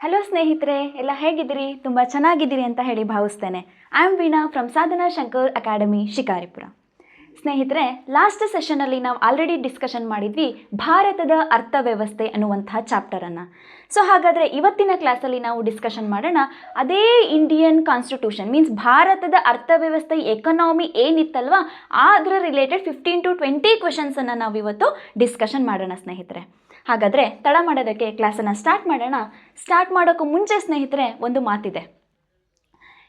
Hello ಸ್ನೇಹಿತರೆ, ಎಲ್ಲ ಹೇಗಿದ್ದೀರಿ? ತುಂಬ ಚೆನ್ನಾಗಿದ್ದೀರಿ ಅಂತ ಹೇಳಿ ಭಾವಿಸ್ತೇನೆ. I am Veena from Sadhana Shankar academy Shikaripura. ಸ್ನೇಹಿತರೆ, ಲಾಸ್ಟ್ ಸೆಷನಲ್ಲಿ ನಾವು ಆಲ್ರೆಡಿ ಡಿಸ್ಕಷನ್ ಮಾಡಿದ್ವಿ ಭಾರತದ ಅರ್ಥವ್ಯವಸ್ಥೆ ಅನ್ನುವಂತಹ ಚಾಪ್ಟರನ್ನು. ಸೊ ಹಾಗಾದರೆ ಇವತ್ತಿನ ಕ್ಲಾಸಲ್ಲಿ ನಾವು ಡಿಸ್ಕಷನ್ ಮಾಡೋಣ ಅದೇ ಇಂಡಿಯನ್ ಕಾನ್ಸ್ಟಿಟ್ಯೂಷನ್ ಮೀನ್ಸ್ ಭಾರತದ ಅರ್ಥವ್ಯವಸ್ಥೆ ಎಕನಾಮಿ ಏನಿತ್ತಲ್ವ ಅದರ ರಿಲೇಟೆಡ್ 15 to 20 ಕ್ವೆಶನ್ಸನ್ನು ನಾವು ಇವತ್ತು ಡಿಸ್ಕಷನ್ ಮಾಡೋಣ ಸ್ನೇಹಿತರೆ. ಹಾಗಾದರೆ ತಡ ಮಾಡೋದಕ್ಕೆ ಕ್ಲಾಸನ್ನು ಸ್ಟಾರ್ಟ್ ಮಾಡೋಣ. ಸ್ಟಾರ್ಟ್ ಮಾಡೋಕ್ಕೂ ಮುಂಚೆ ಸ್ನೇಹಿತರೆ ಒಂದು ಮಾತಿದೆ.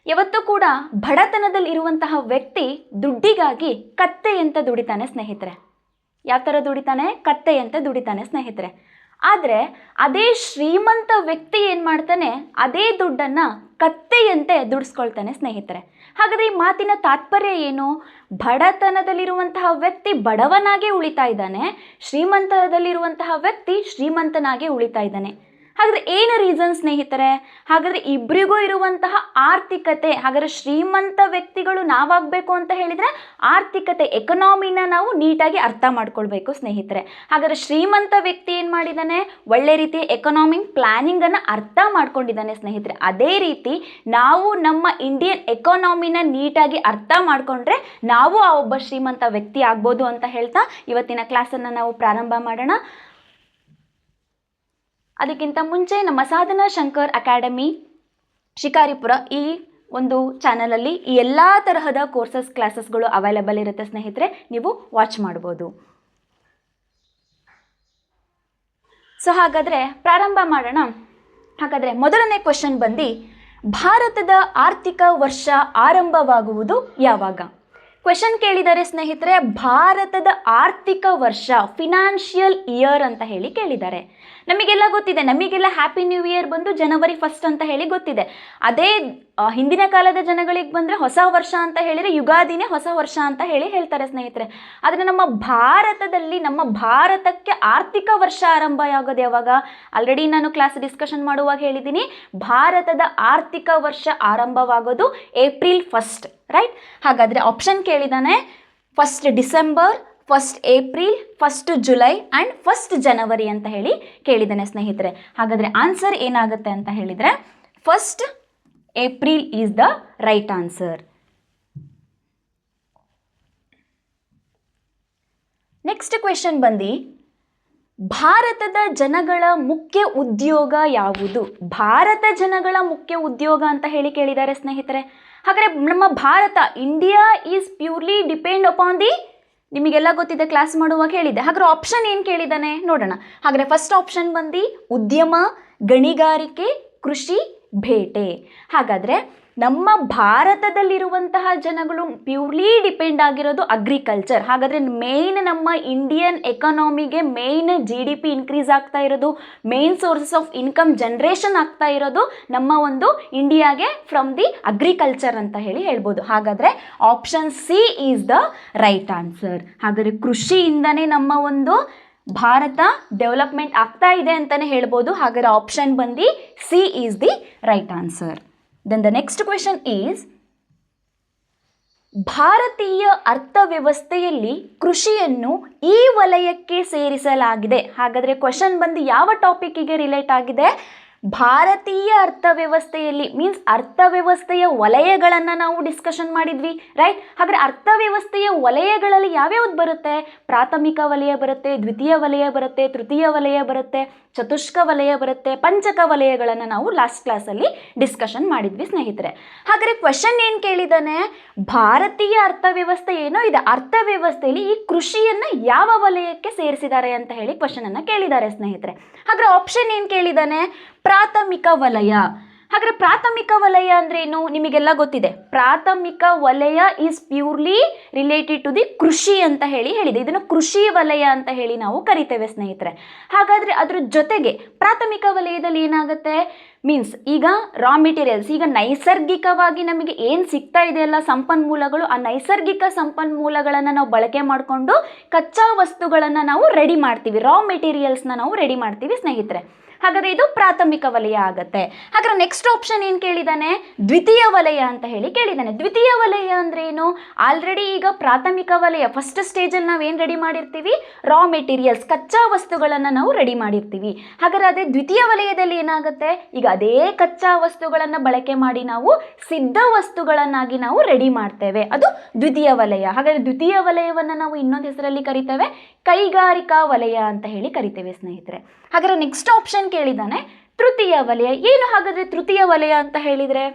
ಯಾವತ್ತೂ ಕೂಡ ಬಡತನದಲ್ಲಿ ಇರುವಂತಹ ವ್ಯಕ್ತಿ ದುಡ್ಡಿಗಾಗಿ ಕತ್ತೆಯಂತೆ ದುಡಿತಾನೆ ಸ್ನೇಹಿತರೆ. ಯಾವ ಥರ ದುಡಿತಾನೆ? ಕತ್ತೆಯಂತೆ ದುಡಿತಾನೆ ಸ್ನೇಹಿತರೆ. ಆದರೆ ಅದೇ ಶ್ರೀಮಂತ ವ್ಯಕ್ತಿ ಏನು ಮಾಡ್ತಾನೆ? ಅದೇ ದುಡ್ಡನ್ನು ಕತ್ತೆಯಂತೆ ದುಡಿಸ್ಕೊಳ್ತಾನೆ ಸ್ನೇಹಿತರೆ. ಹಾಗಾದರೆ ಈ ಮಾತಿನ ತಾತ್ಪರ್ಯ ಏನು? ಬಡತನದಲ್ಲಿರುವಂತಹ ವ್ಯಕ್ತಿ ಬಡವನಾಗೇ ಉಳಿತಾ ಇದ್ದಾನೆ, ಶ್ರೀಮಂತದಲ್ಲಿರುವಂತಹ ವ್ಯಕ್ತಿ ಶ್ರೀಮಂತನಾಗೇ ಉಳಿತಾ ಇದ್ದಾನೆ. ಹಾಗಾದರೆ ಏನು ರೀಸನ್ ಸ್ನೇಹಿತರೆ? ಹಾಗಾದರೆ ಇಬ್ಬರಿಗೂ ಇರುವಂತಹ ಆರ್ಥಿಕತೆ, ಹಾಗಾದರೆ ಶ್ರೀಮಂತ ವ್ಯಕ್ತಿಗಳು ನಾವಾಗಬೇಕು ಅಂತ ಹೇಳಿದರೆ ಆರ್ಥಿಕತೆ ಎಕನಾಮಿನ ನಾವು ನೀಟಾಗಿ ಅರ್ಥ ಮಾಡ್ಕೊಳ್ಬೇಕು ಸ್ನೇಹಿತರೆ. ಹಾಗಾದರೆ ಶ್ರೀಮಂತ ವ್ಯಕ್ತಿ ಏನು ಮಾಡಿದ್ದಾನೆ? ಒಳ್ಳೆ ರೀತಿ ಎಕನಾಮಿಕ್ ಪ್ಲಾನಿಂಗನ್ನು ಅರ್ಥ ಮಾಡ್ಕೊಂಡಿದ್ದಾನೆ ಸ್ನೇಹಿತರೆ. ಅದೇ ರೀತಿ ನಾವು ನಮ್ಮ ಇಂಡಿಯನ್ ಎಕಾನಮಿನ ನೀಟಾಗಿ ಅರ್ಥ ಮಾಡಿಕೊಂಡ್ರೆ ನಾವು ಆ ಒಬ್ಬ ಶ್ರೀಮಂತ ವ್ಯಕ್ತಿ ಆಗ್ಬೋದು ಅಂತ ಹೇಳ್ತಾ ಇವತ್ತಿನ ಕ್ಲಾಸನ್ನು ನಾವು ಪ್ರಾರಂಭ ಮಾಡೋಣ. ಅದಕ್ಕಿಂತ ಮುಂಚೆ ನಮ್ಮ ಸಾಧನಾ ಶಂಕರ್ ಅಕಾಡೆಮಿ ಶಿಕಾರಿಪುರ ಈ ಒಂದು ಚಾನಲಲ್ಲಿ ಈ ಎಲ್ಲ ತರಹದ ಕೋರ್ಸಸ್ ಕ್ಲಾಸಸ್ಗಳು ಅವೈಲೇಬಲ್ ಇರುತ್ತೆ ಸ್ನೇಹಿತರೆ, ನೀವು ವಾಚ್ ಮಾಡ್ಬೋದು. ಸೊ ಹಾಗಾದರೆ ಪ್ರಾರಂಭ ಮಾಡೋಣ. ಹಾಗಾದರೆ ಮೊದಲನೇ ಕ್ವೆಶನ್ ಬಂದು ಭಾರತದ ಆರ್ಥಿಕ ವರ್ಷ ಆರಂಭವಾಗುವುದು ಯಾವಾಗ? ಕ್ವೆಶನ್ ಕೇಳಿದ್ದಾರೆ ಸ್ನೇಹಿತರೆ, ಭಾರತದ ಆರ್ಥಿಕ ವರ್ಷ ಫಿನಾನ್ಷಿಯಲ್ ಇಯರ್ ಅಂತ ಹೇಳಿ ಕೇಳಿದ್ದಾರೆ. ನಮಗೆಲ್ಲ ಗೊತ್ತಿದೆ, ನಮಗೆಲ್ಲ ಹ್ಯಾಪಿ ನ್ಯೂ ಇಯರ್ ಬಂದು January 1 ಅಂತ ಹೇಳಿ ಗೊತ್ತಿದೆ. ಅದೇ ಹಿಂದಿನ ಕಾಲದ ಜನಗಳಿಗೆ ಬಂದರೆ ಹೊಸ ವರ್ಷ ಅಂತ ಹೇಳಿದರೆ ಯುಗಾದಿನೇ ಹೊಸ ವರ್ಷ ಅಂತ ಹೇಳಿ ಹೇಳ್ತಾರೆ ಸ್ನೇಹಿತರೆ. ಆದರೆ ನಮ್ಮ ಭಾರತದಲ್ಲಿ ನಮ್ಮ ಭಾರತಕ್ಕೆ ಆರ್ಥಿಕ ವರ್ಷ ಆರಂಭ ಆಗೋದು ಯಾವಾಗ? ಆಲ್ರೆಡಿ ನಾನು ಕ್ಲಾಸ್ ಡಿಸ್ಕಷನ್ ಮಾಡುವಾಗ ಹೇಳಿದ್ದೀನಿ, ಭಾರತದ ಆರ್ಥಿಕ ವರ್ಷ ಆರಂಭವಾಗೋದು April 1, ರೈಟ್? ಹಾಗಾದರೆ ಆಪ್ಷನ್ ಕೇಳಿದ್ದಾನೆ 1st December, 1st April, 1st July and 1st January ಅಂತ ಹೇಳಿ ಕೇಳಿದ್ದಾನೆ ಸ್ನೇಹಿತರೆ. ಹಾಗಾದರೆ ಆನ್ಸರ್ ಏನಾಗುತ್ತೆ ಅಂತ ಹೇಳಿದರೆ 1st April is the right answer. Next question ಬಂದು ಭಾರತದ ಜನಗಳ ಮುಖ್ಯ ಉದ್ಯೋಗ ಯಾವುದು? ಭಾರತ ಜನಗಳ ಮುಖ್ಯ ಉದ್ಯೋಗ ಅಂತ ಹೇಳಿ ಕೇಳಿದ್ದಾರೆ ಸ್ನೇಹಿತರೆ. ಹಾಗಾದರೆ ನಮ್ಮ Bharat India is purely depend upon the, ನಿಮಗೆಲ್ಲ ಗೊತ್ತಿದೆ, ಕ್ಲಾಸ್ ಮಾಡುವಾಗ ಹೇಳಿದೆ. ಹಾಗಾದ್ರೆ ಆಪ್ಷನ್ ಏನು ಕೇಳಿದ್ದಾನೆ ನೋಡೋಣ. ಹಾಗಾದರೆ ಫಸ್ಟ್ ಆಪ್ಷನ್ ಬಂದು ಉದ್ಯಮ, ಗಣಿಗಾರಿಕೆ, ಕೃಷಿ, ಬೇಟೆ. ಹಾಗಾದರೆ ನಮ್ಮ ಭಾರತದಲ್ಲಿರುವಂತಹ ಜನಗಳು ಪ್ಯೂರ್ಲಿ ಡಿಪೆಂಡ್ ಆಗಿರೋದು ಅಗ್ರಿಕಲ್ಚರ್. ಹಾಗಾದರೆ ಮೇಯ್ನ್ ನಮ್ಮ ಇಂಡಿಯನ್ ಎಕಾನಮಿಗೆ ಮೇಯ್ನ್ GDP ಇನ್ಕ್ರೀಸ್ ಆಗ್ತಾ ಇರೋದು, main sources of income generation ಆಗ್ತಾ ಇರೋದು ನಮ್ಮ ಒಂದು ಇಂಡಿಯಾಗೆ ಫ್ರಮ್ ದಿ ಅಗ್ರಿಕಲ್ಚರ್ ಅಂತ ಹೇಳಿ ಹೇಳ್ಬೋದು. ಹಾಗಾದರೆ option C is the right answer. ಹಾಗಾದರೆ ಕೃಷಿಯಿಂದನೇ ನಮ್ಮ ಒಂದು ಭಾರತ ಡೆವಲಪ್ಮೆಂಟ್ ಆಗ್ತಾ ಇದೆ ಅಂತಲೇ ಹೇಳ್ಬೋದು. ಹಾಗಾದರೆ ಆಪ್ಷನ್ ಬಂದು C is the right answer. Then the next question is ಭಾರತೀಯ ಅರ್ಥವ್ಯವಸ್ಥೆಯಲ್ಲಿ ಕೃಷಿಯನ್ನು ಈ ವಲಯಕ್ಕೆ ಸೇರಿಸಲಾಗಿದೆ. ಹಾಗಾದರೆ ಕ್ವೆಶನ್ ಬಂದು ಯಾವ ಟಾಪಿಕ್ಕಿಗೆ ರಿಲೇಟ್ ಆಗಿದೆ? ಭಾರತೀಯ ಅರ್ಥವ್ಯವಸ್ಥೆಯಲ್ಲಿ ಮೀನ್ಸ್ ಅರ್ಥವ್ಯವಸ್ಥೆಯ ವಲಯಗಳನ್ನು ನಾವು ಡಿಸ್ಕಷನ್ ಮಾಡಿದ್ವಿ, ರೈಟ್? ಹಾಗಾದರೆ ಅರ್ಥವ್ಯವಸ್ಥೆಯ ವಲಯಗಳಲ್ಲಿ ಯಾವ್ಯಾವ್ದು ಬರುತ್ತೆ? ಪ್ರಾಥಮಿಕ ವಲಯ ಬರುತ್ತೆ, ದ್ವಿತೀಯ ವಲಯ ಬರುತ್ತೆ, ತೃತೀಯ ವಲಯ ಬರುತ್ತೆ, ಚತುಷ್ಕ ವಲಯ ಬರುತ್ತೆ, ಪಂಚಕ ವಲಯಗಳನ್ನು ನಾವು ಲಾಸ್ಟ್ ಕ್ಲಾಸಲ್ಲಿ ಡಿಸ್ಕಷನ್ ಮಾಡಿದ್ವಿ ಸ್ನೇಹಿತರೆ. ಹಾಗಾದರೆ ಕ್ವೆಶನ್ ಏನು ಕೇಳಿದ್ದಾನೆ? ಭಾರತೀಯ ಅರ್ಥವ್ಯವಸ್ಥೆ ಏನೋ ಇದೆ, ಅರ್ಥವ್ಯವಸ್ಥೆಯಲ್ಲಿ ಈ ಕೃಷಿಯನ್ನು ಯಾವ ವಲಯಕ್ಕೆ ಸೇರಿಸಿದ್ದಾರೆ ಅಂತ ಹೇಳಿ ಕ್ವೆಶನನ್ನು ಕೇಳಿದ್ದಾರೆ ಸ್ನೇಹಿತರೆ. ಹಾಗಾದರೆ ಆಪ್ಷನ್ ಏನು ಕೇಳಿದ್ದಾನೆ? ಪ್ರಾಥಮಿಕ ವಲಯ. ಹಾಗಾದರೆ ಪ್ರಾಥಮಿಕ ವಲಯ ಅಂದರೆ ಏನು? ನಿಮಗೆಲ್ಲ ಗೊತ್ತಿದೆ, ಪ್ರಾಥಮಿಕ ವಲಯ is purely related to the ಕೃಷಿ ಅಂತ ಹೇಳಿದೆ. ಇದನ್ನು ಕೃಷಿ ವಲಯ ಅಂತ ಹೇಳಿ ನಾವು ಕರಿತೇವೆ ಸ್ನೇಹಿತರೆ. ಹಾಗಾದರೆ ಅದ್ರ ಜೊತೆಗೆ ಪ್ರಾಥಮಿಕ ವಲಯದಲ್ಲಿ ಏನಾಗುತ್ತೆ? ಮೀನ್ಸ್ ಈಗ ರಾ ಮೆಟೀರಿಯಲ್ಸ್, ಈಗ ನೈಸರ್ಗಿಕವಾಗಿ ನಮಗೆ ಏನು ಸಿಗ್ತಾ ಇದೆಯಲ್ಲ ಸಂಪನ್ಮೂಲಗಳು, ಆ ನೈಸರ್ಗಿಕ ಸಂಪನ್ಮೂಲಗಳನ್ನು ನಾವು ಬಳಕೆ ಮಾಡಿಕೊಂಡು ಕಚ್ಚಾ ವಸ್ತುಗಳನ್ನು ನಾವು ರೆಡಿ ಮಾಡ್ತೀವಿ, ರಾ ಮೆಟೀರಿಯಲ್ಸ್ನ ನಾವು ರೆಡಿ ಮಾಡ್ತೀವಿ ಸ್ನೇಹಿತರೆ. ಹಾಗಾದರೆ ಇದು ಪ್ರಾಥಮಿಕ ವಲಯ ಆಗುತ್ತೆ. ಹಾಗಾದ್ರೆ ನೆಕ್ಸ್ಟ್ ಆಪ್ಷನ್ ಏನು ಕೇಳಿದ್ದಾನೆ, ದ್ವಿತೀಯ ವಲಯ ಅಂತ ಹೇಳಿ ಕೇಳಿದ್ದಾನೆ. ದ್ವಿತೀಯ ವಲಯ ಅಂದ್ರೆ ಏನು, ಆಲ್ರೆಡಿ ಈಗ ಪ್ರಾಥಮಿಕ ವಲಯ ಫಸ್ಟ್ ಸ್ಟೇಜಲ್ಲಿ ನಾವು ಏನು ರೆಡಿ ಮಾಡಿರ್ತೀವಿ, ರಾ ಮೆಟೀರಿಯಲ್ಸ್ ಕಚ್ಚಾ ವಸ್ತುಗಳನ್ನು ನಾವು ರೆಡಿ ಮಾಡಿರ್ತೀವಿ. ಹಾಗಾದ್ರೆ ಅದೇ ದ್ವಿತೀಯ ವಲಯದಲ್ಲಿ ಏನಾಗುತ್ತೆ, ಈಗ ಅದೇ ಕಚ್ಚಾ ವಸ್ತುಗಳನ್ನು ಬಳಕೆ ಮಾಡಿ ನಾವು ಸಿದ್ಧ ವಸ್ತುಗಳನ್ನಾಗಿ ನಾವು ರೆಡಿ ಮಾಡ್ತೇವೆ, ಅದು ದ್ವಿತೀಯ ವಲಯ. ಹಾಗಾದ್ರೆ ದ್ವಿತೀಯ ವಲಯವನ್ನು ನಾವು ಇನ್ನೊಂದು ಹೆಸರಲ್ಲಿ ಕರಿತೇವೆ ಕೈಗಾರಿಕಾ ವಲಯ ಅಂತ ಹೇಳಿ ಕರಿತೇವೆ ಸ್ನೇಹಿತರೆ. ಹಾಗಾದ್ರೆ ನೆಕ್ಸ್ಟ್ ಆಪ್ಷನ್ ಕೇಳಿದ್ದಾನೆ ತೃತೀಯ ವಲಯ. ಏನು ಹಾಗಾದ್ರೆ ತೃತೀಯ ವಲಯ ಅಂತ ಹೇಳಿದರೆ,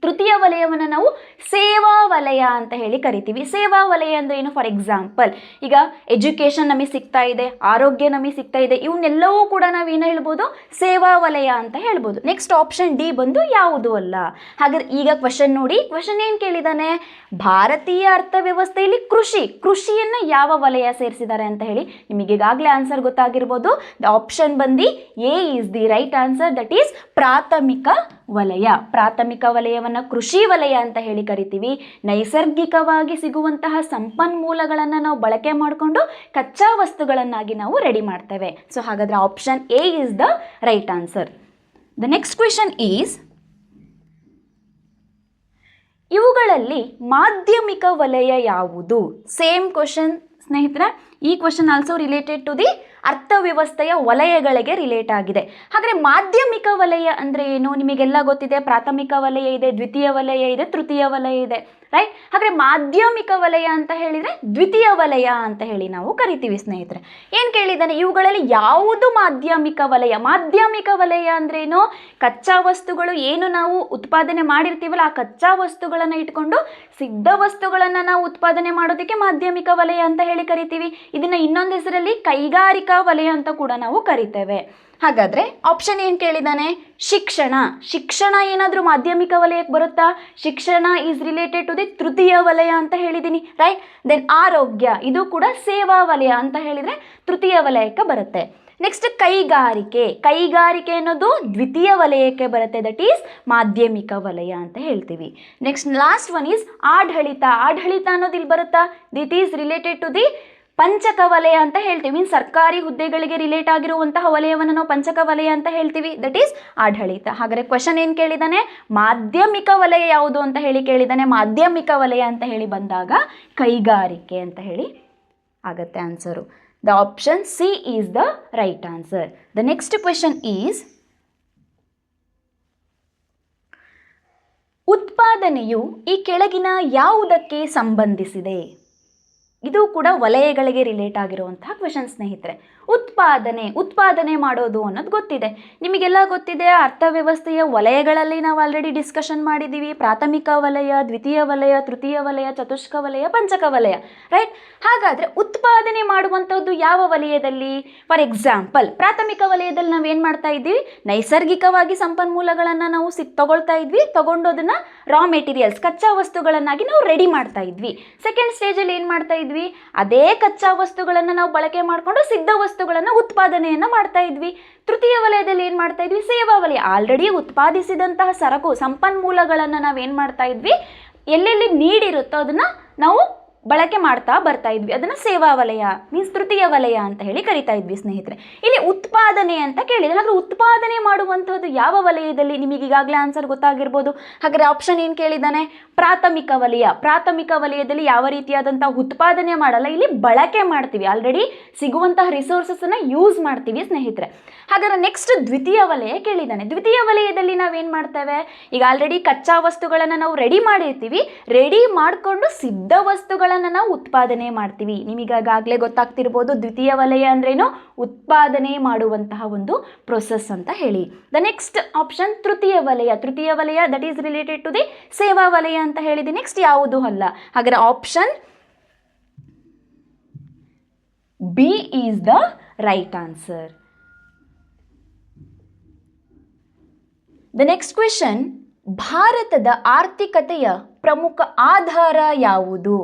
ತೃತೀಯ ವಲಯವನ್ನು ನಾವು ಸೇವಾ ವಲಯ ಅಂತ ಹೇಳಿ ಕರಿತೀವಿ. ಸೇವಾ ವಲಯ ಅಂದರೆ ಏನು, ಫಾರ್ ಎಕ್ಸಾಂಪಲ್ ಈಗ ಎಜುಕೇಷನ್ ನಮಗೆ ಸಿಗ್ತಾ ಇದೆ, ಆರೋಗ್ಯ ನಮಗೆ ಸಿಗ್ತಾ ಇದೆ, ಇವನ್ನೆಲ್ಲವೂ ಕೂಡ ನಾವೇನು ಹೇಳ್ಬೋದು, ಸೇವಾ ವಲಯ ಅಂತ ಹೇಳ್ಬೋದು. ನೆಕ್ಸ್ಟ್ ಆಪ್ಷನ್ ಡಿ ಬಂದು ಯಾವುದು ಅಲ್ಲ. ಹಾಗಾದ್ರೆ ಈಗ ಕ್ವಶನ್ ನೋಡಿ, ಕ್ವಶನ್ ಏನು ಕೇಳಿದ್ದಾನೆ, ಭಾರತೀಯ ಅರ್ಥವ್ಯವಸ್ಥೆಯಲ್ಲಿ ಕೃಷಿಯನ್ನು ಯಾವ ವಲಯ ಸೇರಿಸಿದ್ದಾರೆ ಅಂತ ಹೇಳಿ ನಿಮಗೆ ಈಗಾಗಲೇ ಆನ್ಸರ್ ಗೊತ್ತಾಗಿರ್ಬೋದು. ದ ಆಪ್ಷನ್ ಬಂದು A is the right answer, that is ಪ್ರಾಥಮಿಕ ವಲಯ. ಪ್ರಾಥಮಿಕ ವಲಯವನ್ನು ಕೃಷಿ ವಲಯ ಅಂತ ಹೇಳಿ ಕರಿತೀವಿ. ನೈಸರ್ಗಿಕವಾಗಿ ಸಿಗುವಂತಹ ಸಂಪನ್ಮೂಲಗಳನ್ನು ನಾವು ಬಳಕೆ ಮಾಡಿಕೊಂಡು ಕಚ್ಚಾ ವಸ್ತುಗಳನ್ನಾಗಿ ನಾವು ರೆಡಿ ಮಾಡ್ತೇವೆ. ಸೊ ಹಾಗಾದ್ರೆ option A is the right answer. The next question is, ಇವುಗಳಲ್ಲಿ ಮಾಧ್ಯಮಿಕ ವಲಯ ಯಾವುದು? ಸೇಮ್ ಕ್ವಶನ್ ಸ್ನೇಹಿತರೆ, ಈ question also related to the ಅರ್ಥವ್ಯವಸ್ಥೆಯ ವಲಯಗಳಿಗೆ ರಿಲೇಟ್ ಆಗಿದೆ. ಹಾಗಾದರೆ ಮಾಧ್ಯಮಿಕ ವಲಯ ಅಂದರೆ ಏನು, ನಿಮಗೆಲ್ಲ ಗೊತ್ತಿದೆ. ಪ್ರಾಥಮಿಕ ವಲಯ ಇದೆ, ದ್ವಿತೀಯ ವಲಯ ಇದೆ, ತೃತೀಯ ವಲಯ ಇದೆ, ರೈಟ್. ಹಾಗಾದರೆ ಮಾಧ್ಯಮಿಕ ವಲಯ ಅಂತ ಹೇಳಿದರೆ ದ್ವಿತೀಯ ವಲಯ ಅಂತ ಹೇಳಿ ನಾವು ಕರಿತೀವಿ ಸ್ನೇಹಿತರೆ. ಏನು ಕೇಳಿದ್ದಾನೆ, ಇವುಗಳಲ್ಲಿ ಯಾವುದು ಮಾಧ್ಯಮಿಕ ವಲಯ? ಮಾಧ್ಯಮಿಕ ವಲಯ ಅಂದ್ರೇನು, ಕಚ್ಚಾ ವಸ್ತುಗಳು ಏನು ನಾವು ಉತ್ಪಾದನೆ ಮಾಡಿರ್ತೀವಲ್ಲ, ಆ ಕಚ್ಚಾ ವಸ್ತುಗಳನ್ನು ಇಟ್ಕೊಂಡು ಸಿದ್ಧ ವಸ್ತುಗಳನ್ನು ನಾವು ಉತ್ಪಾದನೆ ಮಾಡೋದಕ್ಕೆ ಮಾಧ್ಯಮಿಕ ವಲಯ ಅಂತ ಹೇಳಿ ಕರಿತೀವಿ. ಇದನ್ನು ಇನ್ನೊಂದು ಹೆಸರಲ್ಲಿ ಕೈಗಾರಿಕಾ ವಲಯ ಅಂತ ಕೂಡ ನಾವು ಕರಿತೇವೆ. ಹಾಗಾದ್ರೆ ಆಪ್ಷನ್ ಏನು ಕೇಳಿದ್ದಾನೆ, ಶಿಕ್ಷಣ ಏನಾದರೂ ಮಾಧ್ಯಮಿಕ ವಲಯಕ್ಕೆ ಬರುತ್ತಾ? ಶಿಕ್ಷಣ ಈಸ್ ರಿಲೇಟೆಡ್ ಟು ದಿ ತೃತೀಯ ವಲಯ ಅಂತ ಹೇಳಿದ್ದೀನಿ, ರೈಟ್. ದೆನ್ ಆರೋಗ್ಯ, ಇದು ಕೂಡ ಸೇವಾ ವಲಯ ಅಂತ ಹೇಳಿದರೆ ತೃತೀಯ ವಲಯಕ್ಕೆ ಬರುತ್ತೆ. ನೆಕ್ಸ್ಟ್ ಕೈಗಾರಿಕೆ ಅನ್ನೋದು ದ್ವಿತೀಯ ವಲಯಕ್ಕೆ ಬರುತ್ತೆ, ದಟ್ ಈಸ್ ಮಾಧ್ಯಮಿಕ ವಲಯ ಅಂತ ಹೇಳ್ತೀವಿ. ನೆಕ್ಸ್ಟ್ ಲಾಸ್ಟ್ ಒನ್ ಈಸ್ ಆಡಳಿತ ಅನ್ನೋದು ಇಲ್ಲಿ ಬರುತ್ತಾ? That is related to the ಪಂಚಕ ವಲಯ ಅಂತ ಹೇಳ್ತೀವಿ. ಮೀನ್ಸ್ ಸರ್ಕಾರಿ ಹುದ್ದೆಗಳಿಗೆ ರಿಲೇಟ್ ಆಗಿರುವಂತಹ ವಲಯವನ್ನು ನಾವು ಪಂಚಕ ವಲಯ ಅಂತ ಹೇಳ್ತೀವಿ, ದಟ್ ಈಸ್ ಆಡಳಿತ. ಹಾಗಾದರೆ ಕ್ವಶನ್ ಏನು ಕೇಳಿದ್ದಾನೆ, ಮಾಧ್ಯಮಿಕ ವಲಯ ಯಾವುದು ಅಂತ ಹೇಳಿ ಕೇಳಿದ್ದಾನೆ. ಮಾಧ್ಯಮಿಕ ವಲಯ ಅಂತ ಹೇಳಿ ಬಂದಾಗ ಕೈಗಾರಿಕೆ ಅಂತ ಹೇಳಿ ಆಗತ್ತೆ answer. The option C is the right answer. The next question is, ಉತ್ಪಾದನೆಯು ಈ ಕೆಳಗಿನ ಯಾವುದಕ್ಕೆ ಸಂಬಂಧಿಸಿದೆ? ಇದು ಕೂಡ ವಲಯಗಳಿಗೆ ರಿಲೇಟ್ ಆಗಿರುವಂತಹ ಕ್ವೆಶನ್ ಸ್ನೇಹಿತರೆ. ಉತ್ಪಾದನೆ ಮಾಡೋದು ಅನ್ನೋದು ಗೊತ್ತಿದೆ, ನಿಮಗೆಲ್ಲ ಗೊತ್ತಿದೆ. ಅರ್ಥವ್ಯವಸ್ಥೆಯ ವಲಯಗಳಲ್ಲಿ ನಾವು ಆಲ್ರೆಡಿ ಡಿಸ್ಕಷನ್ ಮಾಡಿದ್ದೀವಿ. ಪ್ರಾಥಮಿಕ ವಲಯ, ದ್ವಿತೀಯ ವಲಯ, ತೃತೀಯ ವಲಯ, ಚತುಷ್ಕ ವಲಯ, ಪಂಚಕ ವಲಯ, ರೈಟ್. ಹಾಗಾದರೆ ಉತ್ಪಾದನೆ ಮಾಡುವಂಥದ್ದು ಯಾವ ವಲಯದಲ್ಲಿ? ಫಾರ್ ಎಕ್ಸಾಂಪಲ್ ಪ್ರಾಥಮಿಕ ವಲಯದಲ್ಲಿ ನಾವೇನು ಮಾಡ್ತಾ ಇದ್ದೀವಿ, ನೈಸರ್ಗಿಕವಾಗಿ ಸಂಪನ್ಮೂಲಗಳನ್ನು ನಾವು ತಗೊಳ್ತಾ ಇದ್ವಿ, ತಗೊಂಡು ಅದನ್ನು ರಾ ಮೆಟೀರಿಯಲ್ಸ್ ಕಚ್ಚಾ ವಸ್ತುಗಳನ್ನಾಗಿ ನಾವು ರೆಡಿ ಮಾಡ್ತಾ ಇದ್ವಿ. ಸೆಕೆಂಡ್ ಸ್ಟೇಜಲ್ಲಿ ಏನು ಮಾಡ್ತಾ ಇದ್ವಿ, ಅದೇ ಕಚ್ಚಾ ವಸ್ತುಗಳನ್ನು ನಾವು ಬಳಕೆ ಮಾಡಿಕೊಂಡು ಸಿದ್ಧ ವಸ್ತುಗಳನ್ನು ಉತ್ಪಾದನೆಯನ್ನು ಮಾಡ್ತಾ ಇದ್ವಿ. ತೃತೀಯ ವಲಯದಲ್ಲಿ ಏನು ಮಾಡ್ತಾ ಇದ್ವಿ, ಸೇವಾ ವಲಯ. ಆಲ್ರೆಡಿ ಉತ್ಪಾದಿಸಿದಂತಹ ಸರಕು ಸಂಪನ್ಮೂಲಗಳನ್ನು ನಾವೇನು ಮಾಡ್ತಾ ಇದ್ವಿ, ಎಲ್ಲೆಲ್ಲಿ ನೀಡಿರುತ್ತೋ ಅದನ್ನು ನಾವು ಬಳಕೆ ಮಾಡ್ತಾ ಬರ್ತಾ ಇದ್ವಿ, ಅದನ್ನು ಸೇವಾ ವಲಯ ಮೀನ್ಸ್ ತೃತೀಯ ವಲಯ ಅಂತ ಹೇಳಿ ಕರಿತಾ ಇದ್ವಿ ಸ್ನೇಹಿತರೆ. ಇಲ್ಲಿ ಉತ್ಪಾದನೆ ಅಂತ ಕೇಳಿದರೆ, ಹಾಗಾದ್ರೆ ಉತ್ಪಾದನೆ ಮಾಡುವಂಥದ್ದು ಯಾವ ವಲಯದಲ್ಲಿ? ನಿಮಗೆ ಈಗಾಗಲೇ ಆನ್ಸರ್ ಗೊತ್ತಾಗಿರ್ಬೋದು. ಹಾಗಾದರೆ ಆಪ್ಷನ್ ಏನು ಕೇಳಿದ್ದಾನೆ, ಪ್ರಾಥಮಿಕ ವಲಯ. ಪ್ರಾಥಮಿಕ ವಲಯದಲ್ಲಿ ಯಾವ ರೀತಿಯಾದಂಥ ಉತ್ಪಾದನೆ ಮಾಡಲ್ಲ, ಇಲ್ಲಿ ಬಳಕೆ ಮಾಡ್ತೀವಿ, ಆಲ್ರೆಡಿ ಸಿಗುವಂತಹ ರಿಸೋರ್ಸಸ್ಸನ್ನು ಯೂಸ್ ಮಾಡ್ತೀವಿ ಸ್ನೇಹಿತರೆ. ಹಾಗಾದರೆ ನೆಕ್ಸ್ಟ್ ದ್ವಿತೀಯ ವಲಯ ಕೇಳಿದ್ದಾನೆ. ದ್ವಿತೀಯ ವಲಯದಲ್ಲಿ ನಾವೇನು ಮಾಡ್ತೇವೆ, ಈಗ ಆಲ್ರೆಡಿ ಕಚ್ಚಾ ವಸ್ತುಗಳನ್ನು ನಾವು ರೆಡಿ ಮಾಡಿರ್ತೀವಿ, ರೆಡಿ ಮಾಡಿಕೊಂಡು ಸಿದ್ಧ ವಸ್ತುಗಳನ್ನು ನಾವು ಉತ್ಪಾದನೆ ಮಾಡ್ತೀವಿ. ನಿಮಗಾಗಲೇ ಗೊತ್ತಾಗ್ತಿರ್ಬೋದು ದ್ವಿತೀಯ ವಲಯ ಅಂದ್ರೇನು, ಉತ್ಪಾದನೆ ಮಾಡುವಂತಹ ಒಂದು ಪ್ರೊಸೆಸ್ ಅಂತ ಹೇಳಿ. ದ ನೆಕ್ಸ್ಟ್ ಆಪ್ಷನ್ ತೃತೀಯ ವಲಯ that is related to the ಸೇವಾ ವಲಯ ಅಂತ ಹೇಳಿದೆ. ನೆಕ್ಸ್ಟ್ ಯಾವುದು ಅಲ್ಲ. ಹಾಗಾದರೆ option B is the right answer. The next question, ಭಾರತದ ಆರ್ಥಿಕತೆಯ ಪ್ರಮುಖ ಆಧಾರ ಯಾವುದು?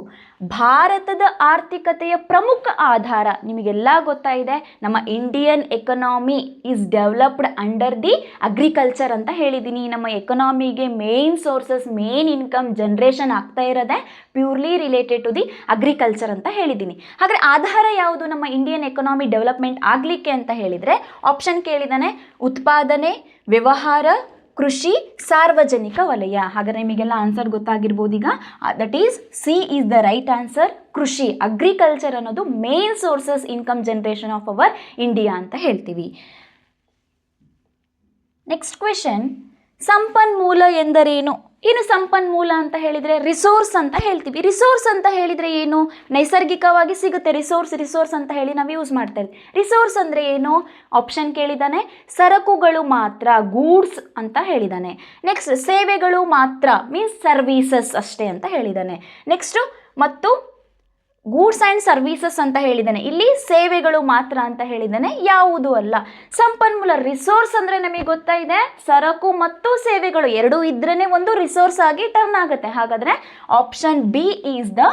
ಭಾರತದ ಆರ್ಥಿಕತೆಯ ಪ್ರಮುಖ ಆಧಾರ ನಿಮಗೆಲ್ಲ ಗೊತ್ತಾಯಿದೆ, ನಮ್ಮ Indian economy is developed under the agriculture ಅಂತ ಹೇಳಿದ್ದೀನಿ. ನಮ್ಮ ಎಕನಾಮಿಗೆ main sources, main income generation ಆಗ್ತಾ ಇರೋದೆ purely related to the agriculture ಅಂತ ಹೇಳಿದ್ದೀನಿ. ಹಾಗಾದರೆ ಆಧಾರ ಯಾವುದು ನಮ್ಮ ಇಂಡಿಯನ್ ಎಕನಾಮಿ ಡೆವಲಪ್ಮೆಂಟ್ ಆಗಲಿಕ್ಕೆ ಅಂತ ಹೇಳಿದರೆ ಆಪ್ಷನ್ ಕೇಳಿದ್ದಾನೆ, ಉತ್ಪಾದನೆ, ವ್ಯವಹಾರ, ಕೃಷಿ, ಸಾರ್ವಜನಿಕ ವಲಯ. ಹಾಗಾದರೆ ನಿಮಗೆಲ್ಲ ಆನ್ಸರ್ ಗೊತ್ತಾಗಿರ್ಬೋದು ಈಗ. That is C is the right answer. ಕೃಷಿ, ಅಗ್ರಿಕಲ್ಚರ್ ಅನ್ನೋದು main sources income generation of our India ಅಂತ ಹೇಳ್ತೀವಿ. ನೆಕ್ಸ್ಟ್ ಕ್ವೆಶನ್, ಸಂಪನ್ಮೂಲ ಎಂದರೇನು? ಏನು ಸಂಪನ್ಮೂಲ ಅಂತ ಹೇಳಿದರೆ ರಿಸೋರ್ಸ್ ಅಂತ ಹೇಳ್ತೀವಿ. ರಿಸೋರ್ಸ್ ಅಂತ ಹೇಳಿದರೆ ಏನು? ನೈಸರ್ಗಿಕವಾಗಿ ಸಿಗುತ್ತೆ ರಿಸೋರ್ಸ್ ಅಂತ ಹೇಳಿ ನಾವು ಯೂಸ್ ಮಾಡ್ತಾ ಇರ್ತೀವಿ. ರಿಸೋರ್ಸ್ ಅಂದರೆ ಏನು? ಆಪ್ಷನ್ ಕೇಳಿದ್ದಾನೆ, ಸರಕುಗಳು ಮಾತ್ರ, ಗೂಡ್ಸ್ ಅಂತ ಹೇಳಿದ್ದಾನೆ. ನೆಕ್ಸ್ಟ್ ಸೇವೆಗಳು ಮಾತ್ರ ಮೀನ್ಸ್ ಸರ್ವೀಸಸ್ ಅಷ್ಟೇ ಅಂತ ಹೇಳಿದ್ದಾನೆ. ನೆಕ್ಸ್ಟು ಮತ್ತು ಗೂಡ್ಸ್ ಆ್ಯಂಡ್ ಸರ್ವೀಸಸ್ ಅಂತ ಹೇಳಿದ್ದಾನೆ. ಇಲ್ಲಿ ಸೇವೆಗಳು ಮಾತ್ರ ಅಂತ ಹೇಳಿದ್ದಾನೆ, ಯಾವುದು ಅಲ್ಲ. ಸಂಪನ್ಮೂಲ ರಿಸೋರ್ಸ್ ಅಂದರೆ ನಮಗೆ ಗೊತ್ತಾಯಿದೆ, ಸರಕು ಮತ್ತು ಸೇವೆಗಳು ಎರಡೂ ಇದ್ರೇ ಒಂದು ರಿಸೋರ್ಸ್ ಆಗಿ ಟರ್ನ್ ಆಗುತ್ತೆ. ಹಾಗಾದರೆ option B is the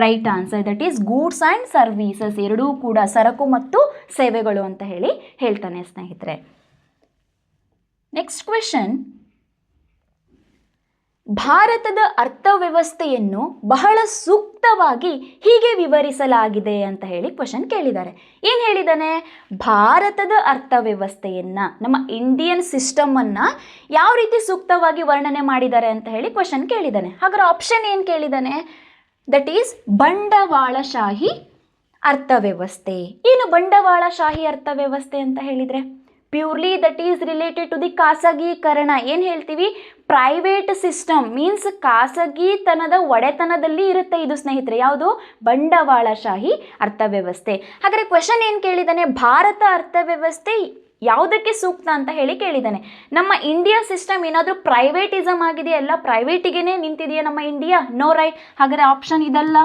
right answer. That is goods and services, ಎರಡೂ ಕೂಡ ಸರಕು ಮತ್ತು ಸೇವೆಗಳು ಅಂತ ಹೇಳಿ ಹೇಳ್ತಾನೆ ಸ್ನೇಹಿತರೆ. ನೆಕ್ಸ್ಟ್ ಕ್ವೆಶನ್, ಭಾರತದ ಅರ್ಥವ್ಯವಸ್ಥೆಯನ್ನು ಬಹಳ ಸೂಕ್ತವಾಗಿ ಹೀಗೆ ವಿವರಿಸಲಾಗಿದೆ ಅಂತ ಹೇಳಿ ಕ್ವಶನ್ ಕೇಳಿದ್ದಾರೆ. ಏನು ಹೇಳಿದ್ದಾನೆ? ಭಾರತದ ಅರ್ಥವ್ಯವಸ್ಥೆಯನ್ನು, ನಮ್ಮ ಇಂಡಿಯನ್ ಸಿಸ್ಟಮನ್ನು ಯಾವ ರೀತಿ ಸೂಕ್ತವಾಗಿ ವರ್ಣನೆ ಮಾಡಿದ್ದಾರೆ ಅಂತ ಹೇಳಿ ಕ್ವಶನ್ ಕೇಳಿದ್ದಾನೆ. ಹಾಗಾದ್ರೆ ಆಪ್ಷನ್ ಏನು ಕೇಳಿದ್ದಾನೆ? ದಟ್ ಈಸ್ ಬಂಡವಾಳಶಾಹಿ ಅರ್ಥವ್ಯವಸ್ಥೆ. ಏನು ಬಂಡವಾಳಶಾಹಿ ಅರ್ಥವ್ಯವಸ್ಥೆ ಅಂತ ಹೇಳಿದರೆ? Purely that is related to the ಖಾಸಗೀಕರಣ. ಏನು ಹೇಳ್ತೀವಿ? ಪ್ರೈವೇಟ್ ಸಿಸ್ಟಮ್ ಮೀನ್ಸ್ ಖಾಸಗಿತನದ ಒಡೆತನದಲ್ಲಿ ಇರುತ್ತೆ ಇದು ಸ್ನೇಹಿತರೆ. ಯಾವುದು? ಬಂಡವಾಳಶಾಹಿ ಅರ್ಥವ್ಯವಸ್ಥೆ. ಹಾಗಾದರೆ ಕ್ವೆಶನ್ ಏನು ಕೇಳಿದ್ದಾನೆ? ಭಾರತ ಅರ್ಥವ್ಯವಸ್ಥೆ ಯಾವುದಕ್ಕೆ ಸೂಕ್ತ ಅಂತ ಹೇಳಿ ಕೇಳಿದ್ದಾನೆ. ನಮ್ಮ ಇಂಡಿಯಾ ಸಿಸ್ಟಮ್ ಏನಾದರೂ ಪ್ರೈವೇಟಿಸಮ್ ಆಗಿದೆಯಾ? ಎಲ್ಲ ಪ್ರೈವೇಟಿಗೇನೆ ನಿಂತಿದೆಯಾ ನಮ್ಮ ಇಂಡಿಯಾ? No right. ಹಾಗಾದರೆ ಆಪ್ಷನ್ ಇದಲ್ಲ.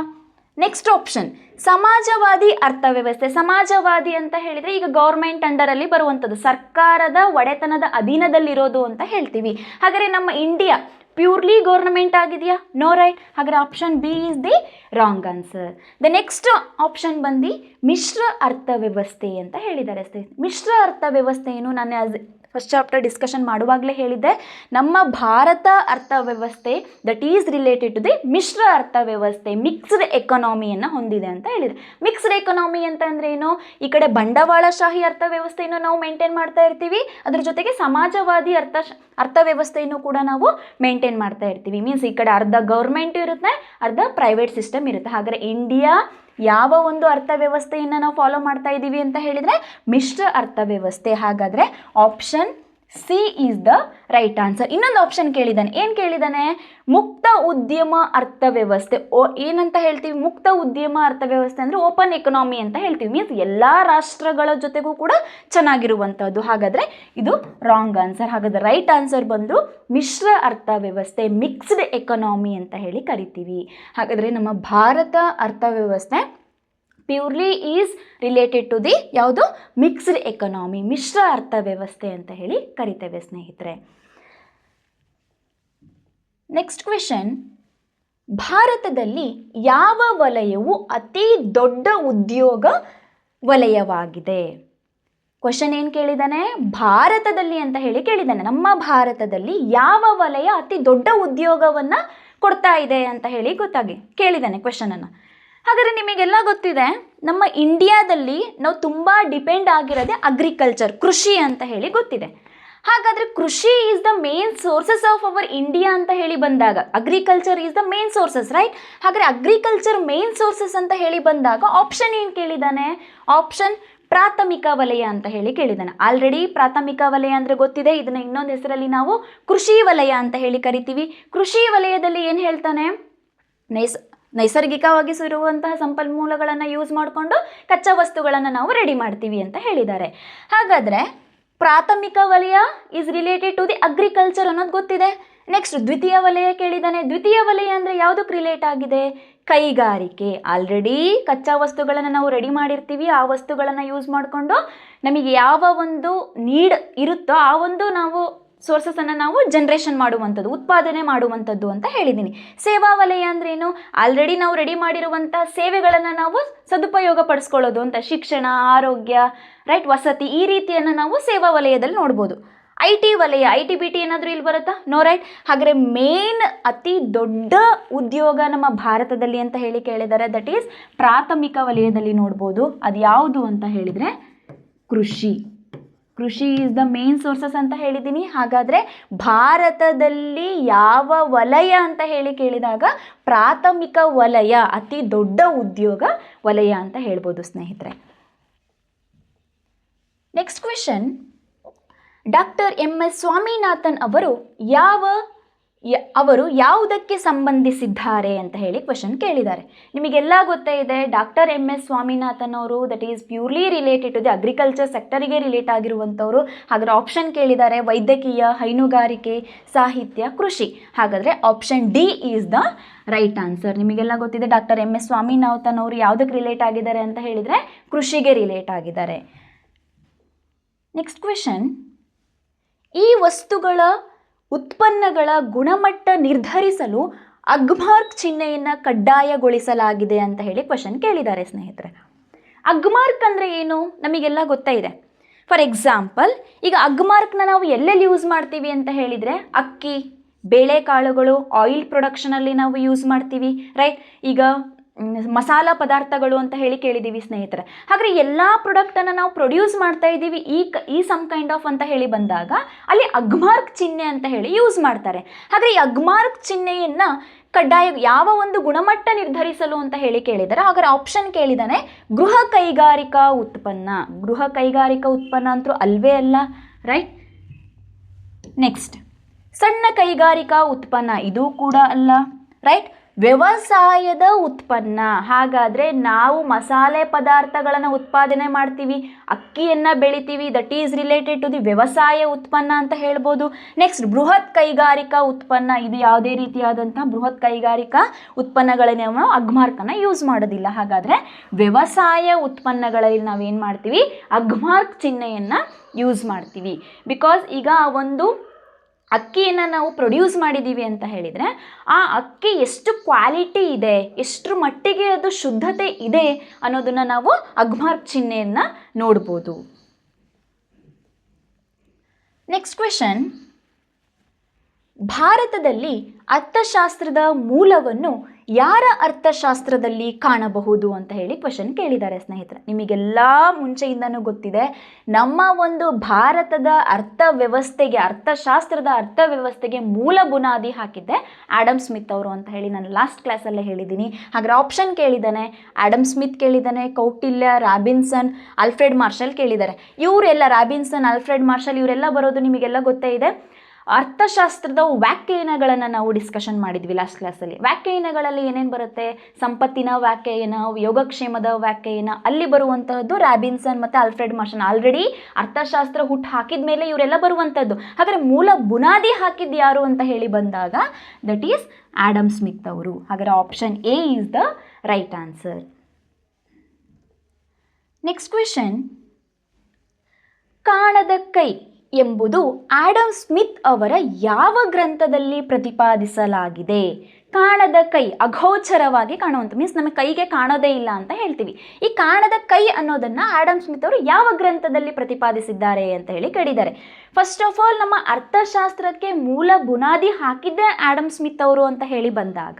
ನೆಕ್ಸ್ಟ್ ಆಪ್ಷನ್ ಸಮಾಜವಾದಿ ಅರ್ಥವ್ಯವಸ್ಥೆ. ಸಮಾಜವಾದಿ ಅಂತ ಹೇಳಿದರೆ ಈಗ ಗೌರ್ಮೆಂಟ್ ಅಂಡರಲ್ಲಿ ಬರುವಂಥದ್ದು, ಸರ್ಕಾರದ ಒಡೆತನದ ಅಧೀನದಲ್ಲಿರೋದು ಅಂತ ಹೇಳ್ತೀವಿ. ಹಾಗಾದರೆ ನಮ್ಮ ಇಂಡಿಯಾ ಪ್ಯೂರ್ಲಿ ಗೌರ್ಮೆಂಟ್ ಆಗಿದೆಯಾ? No right. ಹಾಗಾದರೆ option B is the wrong answer. The next option ಬಂದು ಮಿಶ್ರ ಅರ್ಥವ್ಯವಸ್ಥೆ ಅಂತ ಹೇಳಿದ್ದಾರೆ. ಮಿಶ್ರ ಅರ್ಥವ್ಯವಸ್ಥೆ ಏನು? ನಾನು ಫಸ್ಟ್ ಚಾಪ್ಟರ್ ಡಿಸ್ಕಷನ್ ಮಾಡುವಾಗಲೇ ಹೇಳಿದ್ದೆ, ನಮ್ಮ ಭಾರತ ಅರ್ಥವ್ಯವಸ್ಥೆ that is related to the ಮಿಶ್ರ ಅರ್ಥವ್ಯವಸ್ಥೆ, ಮಿಕ್ಸ್ಡ್ ಎಕಾನಮಿಯನ್ನು ಹೊಂದಿದೆ ಅಂತ ಹೇಳಿದೆ. ಮಿಕ್ಸ್ಡ್ ಎಕಾನಮಿ ಅಂತಂದ್ರೆ ಏನು? ಈ ಕಡೆ ಬಂಡವಾಳಶಾಹಿ ಅರ್ಥವ್ಯವಸ್ಥೆಯನ್ನು ನಾವು ಮೇಂಟೈನ್ ಮಾಡ್ತಾ ಇರ್ತೀವಿ, ಅದ್ರ ಜೊತೆಗೆ ಸಮಾಜವಾದಿ ಅರ್ಥವ್ಯವಸ್ಥೆಯನ್ನು ಕೂಡ ನಾವು ಮೇಂಟೈನ್ ಮಾಡ್ತಾ ಇರ್ತೀವಿ. ಮೀನ್ಸ್ ಈ ಕಡೆ ಅರ್ಧ ಗೌರ್ಮೆಂಟ್ ಇರುತ್ತೆ, ಅರ್ಧ ಪ್ರೈವೇಟ್ ಸಿಸ್ಟಮ್ ಇರುತ್ತೆ. ಹಾಗಾದರೆ ಇಂಡಿಯಾ ಯಾವ ಒಂದು ಅರ್ಥವ್ಯವಸ್ಥೆಯನ್ನು ನಾವು ಫಾಲೋ ಮಾಡ್ತಾ ಇದ್ದೀವಿ ಅಂತ ಹೇಳಿದರೆ ಮಿಶ್ರ ಅರ್ಥವ್ಯವಸ್ಥೆ. ಹಾಗಾದರೆ option C is the right answer. ಇನ್ನೊಂದು ಆಪ್ಷನ್ ಕೇಳಿದ್ದಾನೆ. ಏನು ಕೇಳಿದ್ದಾನೆ? ಮುಕ್ತ ಉದ್ಯಮ ಅರ್ಥವ್ಯವಸ್ಥೆ. ಏನಂತ ಹೇಳ್ತೀವಿ? ಮುಕ್ತ ಉದ್ಯಮ ಅರ್ಥವ್ಯವಸ್ಥೆ ಅಂದರೆ ಓಪನ್ ಎಕನಾಮಿ ಅಂತ ಹೇಳ್ತೀವಿ. ಮೀನ್ಸ್ ಎಲ್ಲ ರಾಷ್ಟ್ರಗಳ ಜೊತೆಗೂ ಕೂಡ ಚೆನ್ನಾಗಿರುವಂಥದ್ದು. ಹಾಗಾದರೆ ಇದು ರಾಂಗ್ ಆನ್ಸರ್. ಹಾಗಾದರೆ ರೈಟ್ ಆನ್ಸರ್ ಬಂದು ಮಿಶ್ರ ಅರ್ಥವ್ಯವಸ್ಥೆ, ಮಿಕ್ಸ್ಡ್ ಎಕನಾಮಿ ಅಂತ ಹೇಳಿ ಕರಿತೀವಿ. ಹಾಗಾದರೆ ನಮ್ಮ ಭಾರತ ಅರ್ಥವ್ಯವಸ್ಥೆ purely is related to the ಯಾವುದು? ಮಿಕ್ಸ್ಡ್ ಎಕನಾಮಿ, ಮಿಶ್ರ ಅರ್ಥವ್ಯವಸ್ಥೆ ಅಂತ ಹೇಳಿ ಕರಿತೇವೆ ಸ್ನೇಹಿತರೆ. ನೆಕ್ಸ್ಟ್ ಕ್ವೆಶನ್, ಭಾರತದಲ್ಲಿ ಯಾವ ವಲಯವು ಅತಿ ದೊಡ್ಡ ಉದ್ಯೋಗ ವಲಯವಾಗಿದೆ? ಕ್ವಶನ್ ಏನು ಕೇಳಿದ್ದಾನೆ? ಭಾರತದಲ್ಲಿ ಅಂತ ಹೇಳಿ ಕೇಳಿದ್ದಾನೆ. ನಮ್ಮ ಭಾರತದಲ್ಲಿ ಯಾವ ವಲಯ ಅತಿ ದೊಡ್ಡ ಉದ್ಯೋಗವನ್ನು ಕೊಡ್ತಾ ಇದೆ ಅಂತ ಹೇಳಿ ಕೇಳಿದ್ದಾನೆ ಕ್ವಶನನ್ನು. ಹಾಗಾದರೆ ನಿಮಗೆಲ್ಲ ಗೊತ್ತಿದೆ, ನಮ್ಮ ಇಂಡಿಯಾದಲ್ಲಿ ನಾವು ತುಂಬ ಡಿಪೆಂಡ್ ಆಗಿರೋದೇ ಅಗ್ರಿಕಲ್ಚರ್, ಕೃಷಿ ಅಂತ ಹೇಳಿ ಗೊತ್ತಿದೆ. ಹಾಗಾದರೆ ಕೃಷಿ is the main sources of our India ಅಂತ ಹೇಳಿ ಬಂದಾಗ agriculture is the main sources, right? ಹಾಗಾದರೆ ಅಗ್ರಿಕಲ್ಚರ್ ಮೇನ್ ಸೋರ್ಸಸ್ ಅಂತ ಹೇಳಿ ಬಂದಾಗ ಆಪ್ಷನ್ ಏನು ಕೇಳಿದ್ದಾನೆ? ಆಪ್ಷನ್ ಪ್ರಾಥಮಿಕ ವಲಯ ಅಂತ ಹೇಳಿ ಕೇಳಿದ್ದಾನೆ. ಆಲ್ರೆಡಿ ಪ್ರಾಥಮಿಕ ವಲಯ ಅಂದರೆ ಗೊತ್ತಿದೆ, ಇದನ್ನು ಇನ್ನೊಂದು ಹೆಸರಲ್ಲಿ ನಾವು ಕೃಷಿ ವಲಯ ಅಂತ ಹೇಳಿ ಕರಿತೀವಿ. ಕೃಷಿ ವಲಯದಲ್ಲಿ ಏನು ಹೇಳ್ತಾನೆ? ನೈಸರ್ಗಿಕವಾಗಿ ಸಿರುವಂತಹ ಸಂಪನ್ಮೂಲಗಳನ್ನು ಯೂಸ್ ಮಾಡಿಕೊಂಡು ಕಚ್ಚಾ ವಸ್ತುಗಳನ್ನು ನಾವು ರೆಡಿ ಮಾಡ್ತೀವಿ ಅಂತ ಹೇಳಿದ್ದಾರೆ. ಹಾಗಾದರೆ ಪ್ರಾಥಮಿಕ ವಲಯ is related to the agriculture ಅನ್ನೋದು ಗೊತ್ತಿದೆ. ನೆಕ್ಸ್ಟ್ ದ್ವಿತೀಯ ವಲಯ ಕೇಳಿದ್ದಾನೆ. ದ್ವಿತೀಯ ವಲಯ ಅಂದರೆ ಯಾವುದಕ್ಕೆ ರಿಲೇಟ್ ಆಗಿದೆ? ಕೈಗಾರಿಕೆ. ಆಲ್ರೆಡಿ ಕಚ್ಚಾ ವಸ್ತುಗಳನ್ನು ನಾವು ರೆಡಿ ಮಾಡಿರ್ತೀವಿ, ಆ ವಸ್ತುಗಳನ್ನು ಯೂಸ್ ಮಾಡಿಕೊಂಡು ನಮಗೆ ಯಾವ ಒಂದು ನೀಡ್ ಇರುತ್ತೋ ಆ ಒಂದು ನಾವು ಸೋರ್ಸಸನ್ನು ನಾವು ಜನ್ರೇಷನ್ ಮಾಡುವಂಥದ್ದು, ಉತ್ಪಾದನೆ ಮಾಡುವಂಥದ್ದು ಅಂತ ಹೇಳಿದ್ದೀನಿ. ಸೇವಾ ವಲಯ ಅಂದ್ರೇನು? ಆಲ್ರೆಡಿ ನಾವು ರೆಡಿ ಮಾಡಿರುವಂಥ ಸೇವೆಗಳನ್ನು ನಾವು ಸದುಪಯೋಗ ಪಡಿಸ್ಕೊಳ್ಳೋದು ಅಂತ. ಶಿಕ್ಷಣ, ಆರೋಗ್ಯ, ರೈಟ್, ವಸತಿ, ಈ ರೀತಿಯನ್ನು ನಾವು ಸೇವಾ ವಲಯದಲ್ಲಿ ನೋಡ್ಬೋದು. ಐ ಟಿ ವಲಯ, ಐ ಟಿ ಬಿ ಟಿ ಏನಾದರೂ ಇಲ್ಲಿ ಬರುತ್ತಾ? No, right. ಹಾಗಾದರೆ ಮೇನ್ ಅತಿ ದೊಡ್ಡ ಉದ್ಯೋಗ ನಮ್ಮ ಭಾರತದಲ್ಲಿ ಅಂತ ಹೇಳಿ ಕೇಳಿದ್ದಾರೆ, ದಟ್ ಈಸ್ ಪ್ರಾಥಮಿಕ ವಲಯದಲ್ಲಿ ನೋಡ್ಬೋದು. ಅದು ಯಾವುದು ಅಂತ ಹೇಳಿದರೆ ಕೃಷಿ. ಕೃಷಿ ಈಸ್ ದ ಮೇನ್ ಸೋರ್ಸಸ್ ಅಂತ ಹೇಳಿದ್ದೀನಿ. ಹಾಗಾದರೆ ಭಾರತದಲ್ಲಿ ಯಾವ ವಲಯ ಅಂತ ಹೇಳಿ ಕೇಳಿದಾಗ ಪ್ರಾಥಮಿಕ ವಲಯ ಅತಿ ದೊಡ್ಡ ಉದ್ಯೋಗ ವಲಯ ಅಂತ ಹೇಳ್ಬೋದು ಸ್ನೇಹಿತರೆ. Next question, doctor MS Swaminathan ಅವರು ಯಾವುದಕ್ಕೆ ಸಂಬಂಧಿಸಿದ್ದಾರೆ ಅಂತ ಹೇಳಿ ಕ್ವೆಶನ್ ಕೇಳಿದ್ದಾರೆ. ನಿಮಗೆಲ್ಲ ಗೊತ್ತೇ ಇದೆ, ಡಾಕ್ಟರ್ MS ಸ್ವಾಮಿನಾಥನ್ ಅವರು that is purely related to the agriculture ಸೆಕ್ಟರಿಗೆ ರಿಲೇಟ್ ಆಗಿರುವಂಥವ್ರು. ಹಾಗಾದರೆ ಆಪ್ಷನ್ ಕೇಳಿದ್ದಾರೆ ವೈದ್ಯಕೀಯ, ಹೈನುಗಾರಿಕೆ, ಸಾಹಿತ್ಯ, ಕೃಷಿ. ಹಾಗಾದರೆ option D is the right answer. ನಿಮಗೆಲ್ಲ ಗೊತ್ತಿದೆ ಡಾಕ್ಟರ್ MS ಸ್ವಾಮಿನಾಥನ್ ಅವರು ಯಾವುದಕ್ಕೆ ರಿಲೇಟ್ ಆಗಿದ್ದಾರೆ ಅಂತ ಹೇಳಿದರೆ ಕೃಷಿಗೆ ರಿಲೇಟ್ ಆಗಿದ್ದಾರೆ. ನೆಕ್ಸ್ಟ್ ಕ್ವೆಶನ್, ಈ ವಸ್ತುಗಳ ಉತ್ಪನ್ನಗಳ ಗುಣಮಟ್ಟ ನಿರ್ಧರಿಸಲು ಅಗ್ಮಾರ್ಕ್ ಚಿಹ್ನೆಯನ್ನು ಕಡ್ಡಾಯಗೊಳಿಸಲಾಗಿದೆ ಅಂತ ಹೇಳಿ ಕ್ವೆಶನ್ ಕೇಳಿದ್ದಾರೆ ಸ್ನೇಹಿತರೆ. ಅಗ್ಮಾರ್ಕ್ ಅಂದರೆ ಏನು? ನಮಗೆಲ್ಲ ಗೊತ್ತೇ ಇದೆ. ಫಾರ್ ಎಕ್ಸಾಂಪಲ್, ಈಗ ಅಗ್ಮಾರ್ಕ್ನ ನಾವು ಎಲ್ಲೆಲ್ಲಿ ಯೂಸ್ ಮಾಡ್ತೀವಿ ಅಂತ ಹೇಳಿದರೆ ಅಕ್ಕಿ, ಬೇಳೆಕಾಳುಗಳು, ಆಯಿಲ್ ಪ್ರೊಡಕ್ಷನಲ್ಲಿ ನಾವು ಯೂಸ್ ಮಾಡ್ತೀವಿ, ರೈಟ್. ಈಗ ಮಸಾಲ ಪದಾರ್ಥಗಳು ಅಂತ ಹೇಳಿ ಕೇಳಿದ್ದೀವಿ ಸ್ನೇಹಿತರೆ. ಹಾಗಾದರೆ ಎಲ್ಲ ಪ್ರಾಡಕ್ಟನ್ನು ನಾವು ಪ್ರೊಡ್ಯೂಸ್ ಮಾಡ್ತಾ ಇದ್ದೀವಿ ಈ ಸಮ್ ಕೈಂಡ್ ಆಫ್ ಅಂತ ಹೇಳಿ ಬಂದಾಗ ಅಲ್ಲಿ ಅಗ್ಮಾರ್ಕ್ ಚಿಹ್ನೆ ಅಂತ ಹೇಳಿ ಯೂಸ್ ಮಾಡ್ತಾರೆ. ಹಾಗಾದರೆ ಈ ಅಗ್ಮಾರ್ಕ್ ಚಿಹ್ನೆಯನ್ನು ಕಡ್ಡಾಯ ಯಾವ ಒಂದು ಗುಣಮಟ್ಟ ನಿರ್ಧರಿಸಲು ಅಂತ ಹೇಳಿ ಕೇಳಿದ್ದಾರೆ. ಹಾಗಾದರೆ ಆಪ್ಷನ್ ಕೇಳಿದ್ದಾನೆ ಗೃಹ ಕೈಗಾರಿಕಾ ಉತ್ಪನ್ನ. ಗೃಹ ಕೈಗಾರಿಕಾ ಉತ್ಪನ್ನ ಅಂತೂ ಅಲ್ವೇ ಅಲ್ಲ, ರೈಟ್. ನೆಕ್ಸ್ಟ್, ಸಣ್ಣ ಕೈಗಾರಿಕಾ ಉತ್ಪನ್ನ, ಇದು ಕೂಡ ಅಲ್ಲ, ರೈಟ್. ವ್ಯವಸಾಯದ ಉತ್ಪನ್ನ, ಹಾಗಾದರೆ ನಾವು ಮಸಾಲೆ ಪದಾರ್ಥಗಳನ್ನು ಉತ್ಪಾದನೆ ಮಾಡ್ತೀವಿ, ಅಕ್ಕಿಯನ್ನು ಬೆಳಿತೀವಿ, that is related to the ವ್ಯವಸಾಯ ಉತ್ಪನ್ನ ಅಂತ ಹೇಳ್ಬೋದು. ನೆಕ್ಸ್ಟ್, ಬೃಹತ್ ಕೈಗಾರಿಕಾ ಉತ್ಪನ್ನ, ಇದು ಯಾವುದೇ ರೀತಿಯಾದಂಥ ಬೃಹತ್ ಕೈಗಾರಿಕಾ ಉತ್ಪನ್ನಗಳಲ್ಲಿ ನಾವು ಅಗ್ಮಾರ್ಕನ್ನು ಯೂಸ್ ಮಾಡೋದಿಲ್ಲ. ಹಾಗಾದರೆ ವ್ಯವಸಾಯ ಉತ್ಪನ್ನಗಳಲ್ಲಿ ನಾವೇನು ಮಾಡ್ತೀವಿ? ಅಗ್ಮಾರ್ಕ್ ಚಿಹ್ನೆಯನ್ನು ಯೂಸ್ ಮಾಡ್ತೀವಿ. ಬಿಕಾಸ್ ಈಗ ಒಂದು ಅಕ್ಕಿಯನ್ನು ನಾವು ಪ್ರೊಡ್ಯೂಸ್ ಮಾಡಿದ್ದೀವಿ ಅಂತ ಹೇಳಿದರೆ ಆ ಅಕ್ಕಿ ಎಷ್ಟು ಕ್ವಾಲಿಟಿ ಇದೆ, ಎಷ್ಟರ ಮಟ್ಟಿಗೆ ಅದು ಶುದ್ಧತೆ ಇದೆ ಅನ್ನೋದನ್ನು ನಾವು ಅಗ್ಮಾರ್ಕ್ ಚಿಹ್ನೆಯನ್ನು ನೋಡ್ಬೋದು. ನೆಕ್ಸ್ಟ್ ಕ್ವೆಶನ್, ಭಾರತದಲ್ಲಿ ಅರ್ಥಶಾಸ್ತ್ರದ ಮೂಲವನ್ನು ಯಾರ ಅರ್ಥಶಾಸ್ತ್ರದಲ್ಲಿ ಕಾಣಬಹುದು ಅಂತ ಹೇಳಿ ಕ್ವೆಶನ್ ಕೇಳಿದ್ದಾರೆ ಸ್ನೇಹಿತರೆ. ನಿಮಗೆಲ್ಲ ಮುಂಚೆಯಿಂದನೂ ಗೊತ್ತಿದೆ, ನಮ್ಮ ಒಂದು ಭಾರತದ ಅರ್ಥವ್ಯವಸ್ಥೆಗೆ, ಅರ್ಥಶಾಸ್ತ್ರದ ಅರ್ಥವ್ಯವಸ್ಥೆಗೆ ಮೂಲ ಬುನಾದಿ ಹಾಕಿದ್ದೆ ಆಡಮ್ ಸ್ಮಿತ್ ಅವರು ಅಂತ ಹೇಳಿ ನಾನು ಲಾಸ್ಟ್ ಕ್ಲಾಸಲ್ಲೇ ಹೇಳಿದ್ದೀನಿ. ಹಾಗಾದ್ರೆ ಆಪ್ಷನ್ ಕೇಳಿದ್ದಾನೆ, ಆಡಮ್ ಸ್ಮಿತ್ ಕೇಳಿದ್ದಾನೆ, ಕೌಟಿಲ್ಯ, ರಾಬಿನ್ಸನ್, ಆಲ್ಫ್ರೆಡ್ ಮಾರ್ಷಲ್ ಕೇಳಿದ್ದಾರೆ. ಇವರೆಲ್ಲ ರಾಬಿನ್ಸನ್, ಆಲ್ಫ್ರೆಡ್ ಮಾರ್ಷಲ್ ಇವರೆಲ್ಲ ಬರೋದು ನಿಮಗೆಲ್ಲ ಗೊತ್ತೇ ಇದೆ. ಅರ್ಥಶಾಸ್ತ್ರದ ವ್ಯಾಖ್ಯಾನಗಳನ್ನು ನಾವು ಡಿಸ್ಕಷನ್ ಮಾಡಿದ್ವಿ ಲಾಸ್ಟ್ ಕ್ಲಾಸಲ್ಲಿ. ವ್ಯಾಖ್ಯಾನಗಳಲ್ಲಿ ಏನೇನು ಬರುತ್ತೆ? ಸಂಪತ್ತಿನ ವ್ಯಾಖ್ಯಾನ, ಯೋಗಕ್ಷೇಮದ ವ್ಯಾಖ್ಯಾನ, ಅಲ್ಲಿ ಬರುವಂತಹದ್ದು ರಾಬಿನ್ಸನ್ ಮತ್ತು ಆಲ್ಫ್ರೆಡ್ ಮಾರ್ಷಲ್. ಆಲ್ರೆಡಿ ಅರ್ಥಶಾಸ್ತ್ರ ಹುಟ್ಟು ಹಾಕಿದ ಮೇಲೆ ಇವರೆಲ್ಲ ಬರುವಂಥದ್ದು. ಹಾಗಾದರೆ ಮೂಲ ಬುನಾದಿ ಹಾಕಿದ್ದು ಯಾರು ಅಂತ ಹೇಳಿ ಬಂದಾಗ ದಟ್ ಈಸ್ ಆಡಮ್ ಸ್ಮಿತ್ ಅವರು. ಹಾಗಾದರೆ option A is the right answer. Next question, ಕಾಣದ ಕೈ ಎಂಬುದು ಆಡಮ್ ಸ್ಮಿತ್ ಅವರ ಯಾವ ಗ್ರಂಥದಲ್ಲಿ ಪ್ರತಿಪಾದಿಸಲಾಗಿದೆ? ಕಾಣದ ಕೈ, ಅಗೋಚರವಾಗಿ ಕಾಣುವಂಥ, ಮೀನ್ಸ್ ನಮಗೆ ಕೈಗೆ ಕಾಣೋದೇ ಇಲ್ಲ ಅಂತ ಹೇಳ್ತೀವಿ. ಈ ಕಾಣದ ಕೈ ಅನ್ನೋದನ್ನು ಆಡಮ್ ಸ್ಮಿತ್ ಅವರು ಯಾವ ಗ್ರಂಥದಲ್ಲಿ ಪ್ರತಿಪಾದಿಸಿದ್ದಾರೆ ಅಂತ ಹೇಳಿ ಕೇಳಿದ್ದಾರೆ. ಫಸ್ಟ್ ಆಫ್ ಆಲ್, ನಮ್ಮ ಅರ್ಥಶಾಸ್ತ್ರಕ್ಕೆ ಮೂಲ ಬುನಾದಿ ಹಾಕಿದ್ದೇ ಆಡಮ್ ಸ್ಮಿತ್ ಅವರು ಅಂತ ಹೇಳಿ ಬಂದಾಗ,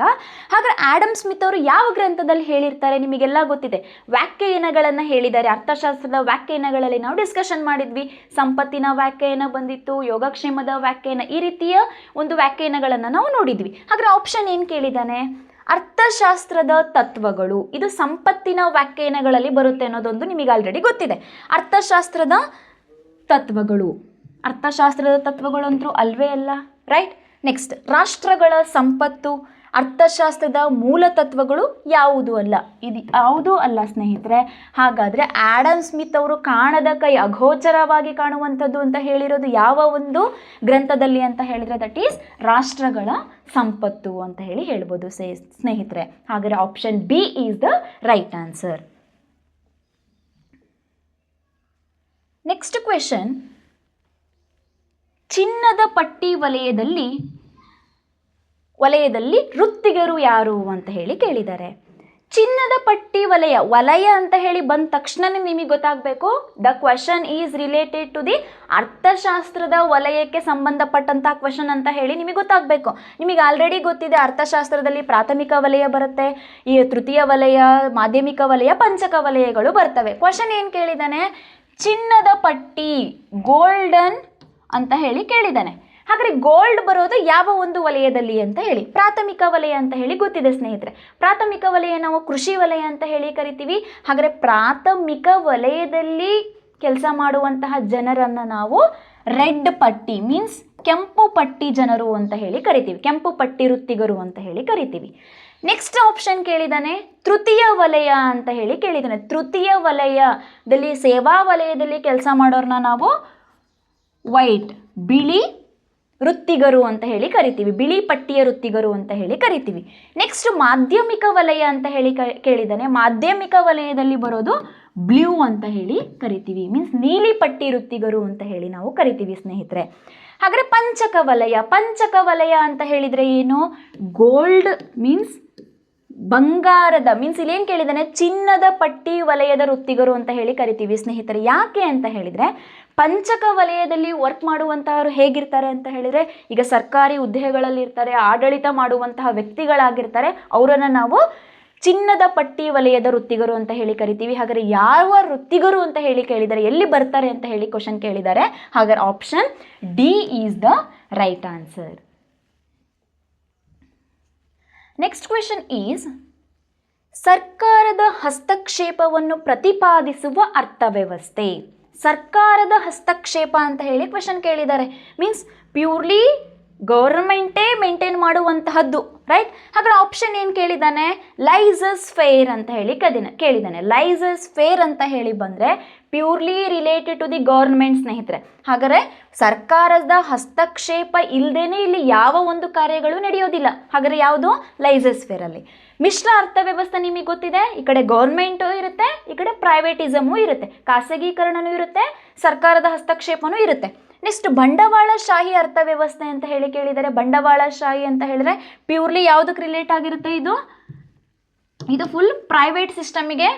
ಹಾಗಾದ್ರೆ ಆಡಮ್ ಸ್ಮಿತ್ ಅವರು ಯಾವ ಗ್ರಂಥದಲ್ಲಿ ಹೇಳಿರ್ತಾರೆ? ನಿಮಗೆಲ್ಲ ಗೊತ್ತಿದೆ, ವ್ಯಾಖ್ಯಾನಗಳನ್ನು ಹೇಳಿದ್ದಾರೆ. ಅರ್ಥಶಾಸ್ತ್ರದ ವ್ಯಾಖ್ಯಾನಗಳಲ್ಲಿ ನಾವು ಡಿಸ್ಕಷನ್ ಮಾಡಿದ್ವಿ. ಸಂಪತ್ತಿನ ವ್ಯಾಖ್ಯಾನ ಬಂದಿತ್ತು, ಯೋಗಕ್ಷೇಮದ ವ್ಯಾಖ್ಯಾನ, ಈ ರೀತಿಯ ಒಂದು ವ್ಯಾಖ್ಯಾನಗಳನ್ನು ನಾವು ನೋಡಿದ್ವಿ. ಹಾಗಾದ್ರೆ ಆಪ್ಷನ್ ಏನು ಕೇಳಿದ್ದಾನೆ? ಅರ್ಥಶಾಸ್ತ್ರದ ತತ್ವಗಳು, ಇದು ಸಂಪತ್ತಿನ ವ್ಯಾಖ್ಯಾನಗಳಲ್ಲಿ ಬರುತ್ತೆ ಅನ್ನೋದೊಂದು ನಿಮಗೆ ಆಲ್ರೆಡಿ ಗೊತ್ತಿದೆ. ಅರ್ಥಶಾಸ್ತ್ರದ ತತ್ವಗಳು, ಅರ್ಥಶಾಸ್ತ್ರದ ತತ್ವಗಳು ಅಂತೂ ಅಲ್ವೇ ಅಲ್ಲ, ರೈಟ್. ನೆಕ್ಸ್ಟ್, ರಾಷ್ಟ್ರಗಳ ಸಂಪತ್ತು, ಅರ್ಥಶಾಸ್ತ್ರದ ಮೂಲ ತತ್ವಗಳು ಯಾವುದೂ ಅಲ್ಲ. ಇದು ಯಾವುದೂ ಅಲ್ಲ ಸ್ನೇಹಿತರೆ. ಹಾಗಾದರೆ ಆಡಮ್ ಸ್ಮಿತ್ ಅವರು ಕಾಣದ ಕೈ, ಅಗೋಚರವಾಗಿ ಕಾಣುವಂಥದ್ದು ಅಂತ ಹೇಳಿರೋದು ಯಾವ ಒಂದು ಗ್ರಂಥದಲ್ಲಿ ಅಂತ ಹೇಳಿದರೆ ದಟ್ ಈಸ್ ರಾಷ್ಟ್ರಗಳ ಸಂಪತ್ತು ಅಂತ ಹೇಳಿ ಹೇಳ್ಬೋದು ಸ್ನೇಹಿತರೆ. ಹಾಗಾದರೆ option B is the right answer. Next question, ಚಿನ್ನದ ಪಟ್ಟಿ ವಲಯದಲ್ಲಿ ವೃತ್ತಿಗರು ಯಾರು ಅಂತ ಹೇಳಿ ಕೇಳಿದ್ದಾರೆ. ಚಿನ್ನದ ಪಟ್ಟಿ ವಲಯ ಅಂತ ಹೇಳಿ ಬಂದ ತಕ್ಷಣನೇ ನಿಮಗೆ ಗೊತ್ತಾಗಬೇಕು, the question is related to the ಅರ್ಥಶಾಸ್ತ್ರದ ವಲಯಕ್ಕೆ ಸಂಬಂಧಪಟ್ಟಂಥ ಕ್ವಶನ್ ಅಂತ ಹೇಳಿ ನಿಮಗೆ ಗೊತ್ತಾಗಬೇಕು. ನಿಮಗೆ ಆಲ್ರೆಡಿ ಗೊತ್ತಿದೆ, ಅರ್ಥಶಾಸ್ತ್ರದಲ್ಲಿ ಪ್ರಾಥಮಿಕ ವಲಯ ಬರುತ್ತೆ, ಈ ತೃತೀಯ ವಲಯ, ಮಾಧ್ಯಮಿಕ ವಲಯ, ಪಂಚಕ ವಲಯಗಳು ಬರ್ತವೆ. ಕ್ವಶನ್ ಏನು ಕೇಳಿದ್ದಾನೆ, ಚಿನ್ನದ ಪಟ್ಟಿ ಗೋಲ್ಡನ್ ಅಂತ ಹೇಳಿ ಕೇಳಿದ್ದಾನೆ. ಹಾಗಾದರೆ ಗೋಲ್ಡ್ ಬರೋದು ಯಾವ ಒಂದು ವಲಯದಲ್ಲಿ ಅಂತ ಹೇಳಿ, ಪ್ರಾಥಮಿಕ ವಲಯ ಅಂತ ಹೇಳಿ ಗೊತ್ತಿದೆ ಸ್ನೇಹಿತರೆ. ಪ್ರಾಥಮಿಕ ವಲಯ ನಾವು ಕೃಷಿ ವಲಯ ಅಂತ ಹೇಳಿ ಕರಿತೀವಿ. ಹಾಗಾದರೆ ಪ್ರಾಥಮಿಕ ವಲಯದಲ್ಲಿ ಕೆಲಸ ಮಾಡುವಂತಹ ಜನರನ್ನು ನಾವು ರೆಡ್ ಪಟ್ಟಿ ಮೀನ್ಸ್ ಕೆಂಪು ಪಟ್ಟಿ ಜನರು ಅಂತ ಹೇಳಿ ಕರಿತೀವಿ, ಕೆಂಪು ಪಟ್ಟಿ ವೃತ್ತಿಗರು ಅಂತ ಹೇಳಿ ಕರಿತೀವಿ. ನೆಕ್ಸ್ಟ್ ಆಪ್ಷನ್ ಕೇಳಿದ್ದಾನೆ ತೃತೀಯ ವಲಯ ಅಂತ ಹೇಳಿ ಕೇಳಿದ್ದಾನೆ. ತೃತೀಯ ವಲಯದಲ್ಲಿ ಸೇವಾ ವಲಯದಲ್ಲಿ ಕೆಲಸ ಮಾಡೋರನ್ನ ನಾವು ವೈಟ್ ಬಿಳಿ ವೃತ್ತಿಗರು ಅಂತ ಹೇಳಿ ಕರಿತೀವಿ, ಬಿಳಿ ಪಟ್ಟಿಯ ವೃತ್ತಿಗರು ಅಂತ ಹೇಳಿ ಕರಿತೀವಿ. ನೆಕ್ಸ್ಟ್ ಮಾಧ್ಯಮಿಕ ವಲಯ ಅಂತ ಹೇಳಿ ಕೇಳಿದ್ದಾನೆ. ಮಾಧ್ಯಮಿಕ ವಲಯದಲ್ಲಿ ಬರೋದು ಬ್ಲೂ ಅಂತ ಹೇಳಿ ಕರಿತೀವಿ, ಮೀನ್ಸ್ ನೀಲಿ ಪಟ್ಟಿ ವೃತ್ತಿಗರು ಅಂತ ಹೇಳಿ ನಾವು ಕರಿತೀವಿ ಸ್ನೇಹಿತರೆ. ಹಾಗಾದರೆ ಪಂಚಕ ವಲಯ ಅಂತ ಹೇಳಿದರೆ ಏನು, ಗೋಲ್ಡ್ ಮೀನ್ಸ್ ಬಂಗಾರದ ಮೀನ್ಸ್ ಇಲ್ಲೇನು ಕೇಳಿದ್ದಾನೆ, ಚಿನ್ನದ ಪಟ್ಟಿ ವಲಯದ ವೃತ್ತಿಗರು ಅಂತ ಹೇಳಿ ಕರಿತೀವಿ ಸ್ನೇಹಿತರೆ. ಯಾಕೆ ಅಂತ ಹೇಳಿದರೆ ಪಂಚಕ ವಲಯದಲ್ಲಿ ವರ್ಕ್ ಮಾಡುವಂತಹವರು ಹೇಗಿರ್ತಾರೆ ಅಂತ ಹೇಳಿದರೆ, ಈಗ ಸರ್ಕಾರಿ ಹುದ್ದೆಗಳಲ್ಲಿ ಇರ್ತಾರೆ, ಆಡಳಿತ ಮಾಡುವಂತಹ ವ್ಯಕ್ತಿಗಳಾಗಿರ್ತಾರೆ, ಅವರನ್ನು ನಾವು ಚಿನ್ನದ ಪಟ್ಟಿ ವಲಯದ ವೃತ್ತಿಗರು ಅಂತ ಹೇಳಿ ಕರಿತೀವಿ. ಹಾಗಾದರೆ ಯಾವ ವೃತ್ತಿಗರು ಅಂತ ಹೇಳಿ ಕೇಳಿದ್ದಾರೆ, ಎಲ್ಲಿ ಬರ್ತಾರೆ ಅಂತ ಹೇಳಿ ಕ್ವಶನ್ ಕೇಳಿದ್ದಾರೆ. ಹಾಗಾದರೆ option D is the right answer. Next question is ಸರ್ಕಾರದ ಹಸ್ತಕ್ಷೇಪವನ್ನು ಪ್ರತಿಪಾದಿಸುವ ಅರ್ಥವ್ಯವಸ್ಥೆ. ಸರ್ಕಾರದ ಹಸ್ತಕ್ಷೇಪ ಅಂತ ಹೇಳಿ ಕ್ವೆಶನ್ ಕೇಳಿದ್ದಾರೆ. ಮೀನ್ಸ್ ಪ್ಯೂರ್ಲಿ ಗೌರ್ಮೆಂಟೇ ಮೇಂಟೈನ್ ಮಾಡುವಂತಹದ್ದು, ರೈಟ್? ಹಾಗಾದ್ರೆ ಆಪ್ಷನ್ ಏನು ಕೇಳಿದ್ದಾನೆ, ಲೈಸಸ್ ಫೇರ್ ಅಂತ ಹೇಳಿ ಕೇಳಿದ್ದಾನೆ. ಲೈಸಸ್ ಫೇರ್ ಅಂತ ಹೇಳಿ ಬಂದರೆ purely related to the government ಸ್ನೇಹಿತರೆ. ಹಾಗಾದರೆ ಸರ್ಕಾರದ ಹಸ್ತಕ್ಷೇಪ ಇಲ್ಲದೇನೆ ಇಲ್ಲಿ ಯಾವ ಒಂದು ಕಾರ್ಯಗಳು ನಡೆಯೋದಿಲ್ಲ. ಹಾಗಾದರೆ ಯಾವುದು, ಲೈಸಸ್ ಫೇರಲ್ಲಿ. ಮಿಶ್ರ ಅರ್ಥವ್ಯವಸ್ಥೆ ನಿಮಗೆ ಗೊತ್ತಿದೆ, ಈ ಕಡೆ ಗೌರ್ಮೆಂಟು ಇರುತ್ತೆ, ಈ ಕಡೆ ಪ್ರೈವೇಟಿಸಮು ಇರುತ್ತೆ, ಖಾಸಗೀಕರಣನೂ ಇರುತ್ತೆ, ಸರ್ಕಾರದ ಹಸ್ತಕ್ಷೇಪನೂ ಇರುತ್ತೆ. ನೆಕ್ಸ್ಟ್ ಬಂಡವಾಳಶಾಹಿ ಅರ್ಥವ್ಯವಸ್ಥೆ ಅಂತ ಹೇಳಿ ಕೇಳಿದರೆ, ಬಂಡವಾಳಶಾಹಿ ಅಂತ ಹೇಳಿದ್ರೆ ಪ್ಯೂರ್ಲಿ ಯಾವುದಕ್ಕೆ ರಿಲೇಟ್ ಆಗಿರುತ್ತೆ, ಇದು ಫುಲ್ ಪ್ರೈವೇಟ್ ಸಿಸ್ಟಮಿಗೆ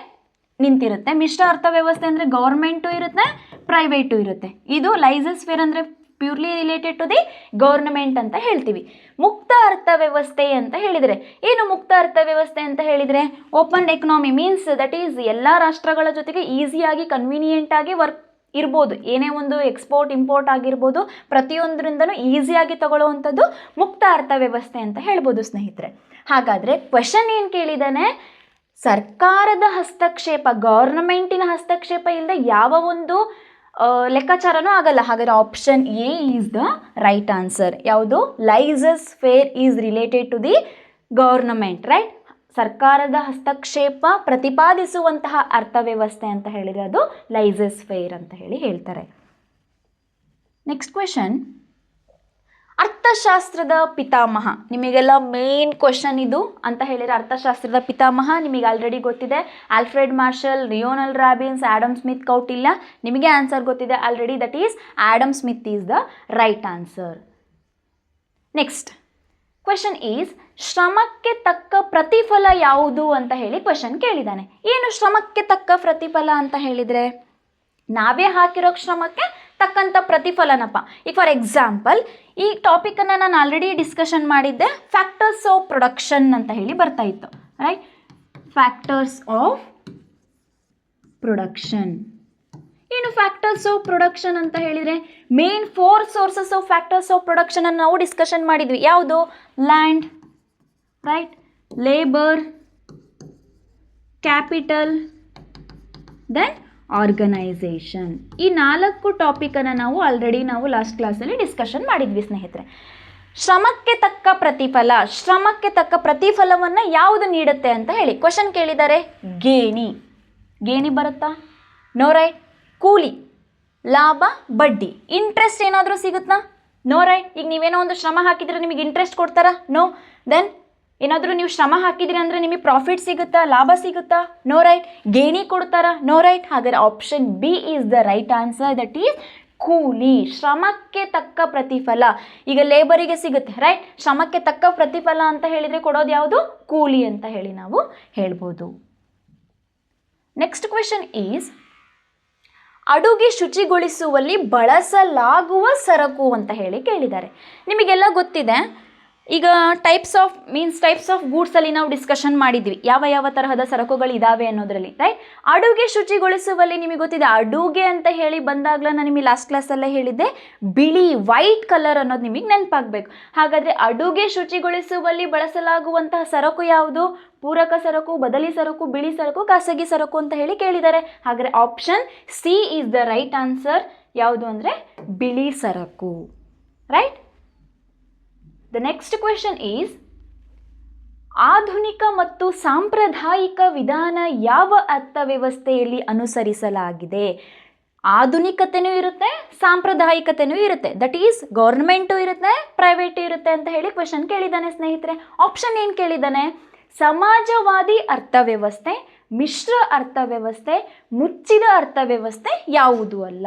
ನಿಂತಿರುತ್ತೆ. ಮಿಶ್ರ ಅರ್ಥವ್ಯವಸ್ಥೆ ಅಂದರೆ ಗೌರ್ಮೆಂಟು ಇರುತ್ತೆ, ಪ್ರೈವೇಟು ಇರುತ್ತೆ. ಇದು ಲೈಸಸ್ ಫೇರ್ ಅಂದರೆ purely related to the government ಅಂತ ಹೇಳ್ತೀವಿ. ಮುಕ್ತ ಅರ್ಥವ್ಯವಸ್ಥೆ ಅಂತ ಹೇಳಿದರೆ ಏನು, ಮುಕ್ತ ಅರ್ಥವ್ಯವಸ್ಥೆ ಅಂತ ಹೇಳಿದರೆ open economy means that is ಎಲ್ಲ ರಾಷ್ಟ್ರಗಳ ಜೊತೆಗೆ ಈಸಿಯಾಗಿ ಕನ್ವೀನಿಯೆಂಟ್ ಆಗಿ ವರ್ಕ್ ಇರ್ಬೋದು. ಏನೇ ಒಂದು ಎಕ್ಸ್ಪೋರ್ಟ್ ಇಂಪೋರ್ಟ್ ಆಗಿರ್ಬೋದು, ಪ್ರತಿಯೊಂದರಿಂದನೂ ಈಸಿಯಾಗಿ ತಗೊಳ್ಳುವಂಥದ್ದು ಮುಕ್ತ ಅರ್ಥವ್ಯವಸ್ಥೆ ಅಂತ ಹೇಳ್ಬೋದು ಸ್ನೇಹಿತರೆ. ಹಾಗಾದರೆ ಕ್ವೆಶನ್ ಏನು ಕೇಳಿದ್ದಾನೆ, ಸರ್ಕಾರದ ಹಸ್ತಕ್ಷೇಪ, ಗೌರ್ನಮೆಂಟಿನ ಹಸ್ತಕ್ಷೇಪ ಇಲ್ಲದೆ ಯಾವ ಒಂದು ಲೆಕ್ಕಾಚಾರನೂ ಆಗಲ್ಲ. ಹಾಗಾದರೆ option A is the right answer. ಯಾವುದು, laissez faire is related to the government, right? ಸರ್ಕಾರದ ಹಸ್ತಕ್ಷೇಪ ಪ್ರತಿಪಾದಿಸುವಂತಹ ಅರ್ಥವ್ಯವಸ್ಥೆ ಅಂತ ಹೇಳಿದರೆ ಅದು ಲೈಸಸ್ ಫೇರ್ ಅಂತ ಹೇಳಿ ಹೇಳ್ತಾರೆ. ನೆಕ್ಸ್ಟ್ ಕ್ವೆಶನ್, ಅರ್ಥಶಾಸ್ತ್ರದ ಪಿತಾಮಹ. ನಿಮಗೆಲ್ಲ ಮೇನ್ ಕ್ವೆಶನ್ ಇದು ಅಂತ ಹೇಳಿದರೆ ಅರ್ಥಶಾಸ್ತ್ರದ ಪಿತಾಮಹ ನಿಮಗೆ ಆಲ್ರೆಡಿ ಗೊತ್ತಿದೆ. Alfred marshal, Lionel Robbins, Adam Smith, Kautilya. ನಿಮಗೆ ಆನ್ಸರ್ ಗೊತ್ತಿದೆ already, that is Adam Smith is the right answer. Next question is, ಶ್ರಮಕ್ಕೆ ತಕ್ಕ ಪ್ರತಿಫಲ ಯಾವುದು ಅಂತ ಹೇಳಿ ಕ್ವೆಶನ್ ಕೇಳಿದ್ದಾನೆ. ಏನು ಶ್ರಮಕ್ಕೆ ತಕ್ಕ ಪ್ರತಿಫಲ ಅಂತ ಹೇಳಿದರೆ, ನಾವೇ ಹಾಕಿರೋ ಶ್ರಮಕ್ಕೆ ತಕ್ಕಂಥ ಪ್ರತಿಫಲನಪ್ಪ. ಈಗ ಫಾರ್ ಎಕ್ಸಾಂಪಲ್ ಈ ಟಾಪಿಕನ್ನು ನಾನು ಆಲ್ರೆಡಿ ಡಿಸ್ಕಷನ್ ಮಾಡಿದ್ದೆ, ಫ್ಯಾಕ್ಟರ್ಸ್ ಆಫ್ ಪ್ರೊಡಕ್ಷನ್ ಅಂತ ಹೇಳಿ ಬರ್ತಾ ಇತ್ತು, ರೈಟ್? Factors of production. ಏನು ಫ್ಯಾಕ್ಟರ್ಸ್ ಆಫ್ ಪ್ರೊಡಕ್ಷನ್ ಅಂತ ಹೇಳಿದರೆ main 4 sources of factors of production ಅನ್ನು ನಾವು ಡಿಸ್ಕಷನ್ ಮಾಡಿದ್ವಿ. ಯಾವುದು, land, right, labour, capital, then organisation. ಈ 4 ಟಾಪಿಕನ್ನು ನಾವು ಲಾಸ್ಟ್ ಕ್ಲಾಸಲ್ಲಿ ಡಿಸ್ಕಷನ್ ಮಾಡಿದ್ವಿ ಸ್ನೇಹಿತರೆ. ಶ್ರಮಕ್ಕೆ ತಕ್ಕ ಪ್ರತಿಫಲ, ಶ್ರಮಕ್ಕೆ ತಕ್ಕ ಪ್ರತಿಫಲವನ್ನು ಯಾವುದು ನೀಡುತ್ತೆ ಅಂತ ಹೇಳಿ ಕ್ವಶನ್ ಕೇಳಿದ್ದಾರೆ. ಗೇಣಿ ಬರುತ್ತಾ? No, right? ಕೂಲಿ, ಲಾಭ, ಬಡ್ಡಿ, ಇಂಟ್ರೆಸ್ಟ್ ಏನಾದರೂ ಸಿಗುತ್ತಾ? No, right? ಈಗ ನೀವೇನೋ ಒಂದು ಶ್ರಮ ಹಾಕಿದರೆ ನಿಮಗೆ ಇಂಟ್ರೆಸ್ಟ್ ಕೊಡ್ತಾರಾ? ನೋ. ದೆನ್ ಏನಾದರೂ ನೀವು ಶ್ರಮ ಹಾಕಿದಿರಿ ಅಂದರೆ ನಿಮಗೆ ಪ್ರಾಫಿಟ್ ಸಿಗುತ್ತಾ, ಲಾಭ ಸಿಗುತ್ತಾ? No, right? ಗೇಣಿ ಕೊಡ್ತಾರಾ? No, right? ಹಾಗಾದರೆ option B is the right answer, that is ಕೂಲಿ, ಶ್ರಮಕ್ಕೆ ತಕ್ಕ ಪ್ರತಿಫಲ. ಈಗ ಲೇಬರಿಗೆ ಸಿಗುತ್ತೆ ರೈಟ್, ಶ್ರಮಕ್ಕೆ ತಕ್ಕ ಪ್ರತಿಫಲ ಅಂತ ಹೇಳಿದರೆ ಕೊಡೋದು ಯಾವುದು? ಕೂಲಿ ಅಂತ ಹೇಳಿ ನಾವು ಹೇಳ್ಬೋದು. ನೆಕ್ಸ್ಟ್ ಕ್ವೆಶನ್ ಈಸ್ ಅಡುಗೆ ಶುಚಿಗೊಳಿಸುವಲ್ಲಿ ಬಳಸಲಾಗುವ ಸರಕು ಅಂತ ಹೇಳಿ ಕೇಳಿದ್ದಾರೆ. ನಿಮಗೆಲ್ಲ ಗೊತ್ತಿದೆ, ಈಗ ಟೈಪ್ಸ್ ಆಫ್ ಗೂಡ್ಸಲ್ಲಿ ನಾವು ಡಿಸ್ಕಷನ್ ಮಾಡಿದ್ವಿ ಯಾವ ಯಾವ ತರಹದ ಸರಕುಗಳು ಇದ್ದಾವೆ ಅನ್ನೋದರಲ್ಲಿ ರೈಟ್. ಅಡುಗೆ ಶುಚಿಗೊಳಿಸುವಲ್ಲಿ ನಿಮಗೆ ಗೊತ್ತಿದೆ, ಅಡುಗೆ ಅಂತ ಹೇಳಿ ಬಂದಾಗಲೇ ನಾನು ನಿಮಗೆ ಲಾಸ್ಟ್ ಕ್ಲಾಸಲ್ಲೇ ಹೇಳಿದ್ದೆ ಬಿಳಿ ವೈಟ್ ಕಲರ್ ಅನ್ನೋದು ನಿಮಗೆ ನೆನಪಾಗಬೇಕು. ಹಾಗಾದರೆ ಅಡುಗೆ ಶುಚಿಗೊಳಿಸುವಲ್ಲಿ ಬಳಸಲಾಗುವಂತಹ ಸರಕು ಯಾವುದು? ಪೂರಕ ಸರಕು, ಬದಲಿ ಸರಕು, ಬಿಳಿ ಸರಕು, ಖಾಸಗಿ ಸರಕು ಅಂತ ಹೇಳಿ ಕೇಳಿದ್ದಾರೆ. ಹಾಗಾದರೆ option C is the right answer. ಯಾವುದು ಅಂದರೆ ಬಿಳಿ ಸರಕು right. The next question is ಆಧುನಿಕ ಮತ್ತು ಸಾಂಪ್ರದಾಯಿಕ ವಿಧಾನ ಯಾವ ಅರ್ಥವ್ಯವಸ್ಥೆಯಲ್ಲಿ ಅನುಸರಿಸಲಾಗಿದೆ? ಆಧುನಿಕತೆಯೂ ಇರುತ್ತೆ, ಸಾಂಪ್ರದಾಯಿಕತೆಯೂ ಇರುತ್ತೆ. ದಟ್ ಈಸ್ ಗೌರ್ಮೆಂಟು ಇರುತ್ತೆ, ಪ್ರೈವೇಟು ಇರುತ್ತೆ ಅಂತ ಹೇಳಿ ಕ್ವೆಶನ್ ಕೇಳಿದ್ದಾನೆ ಸ್ನೇಹಿತರೆ. ಆಪ್ಷನ್ ಏನು ಕೇಳಿದ್ದಾನೆ? ಸಮಾಜವಾದಿ ಅರ್ಥವ್ಯವಸ್ಥೆ, ಮಿಶ್ರ ಅರ್ಥವ್ಯವಸ್ಥೆ, ಮುಚ್ಚಿದ ಅರ್ಥವ್ಯವಸ್ಥೆ ಯಾವುದು ಅಲ್ಲ.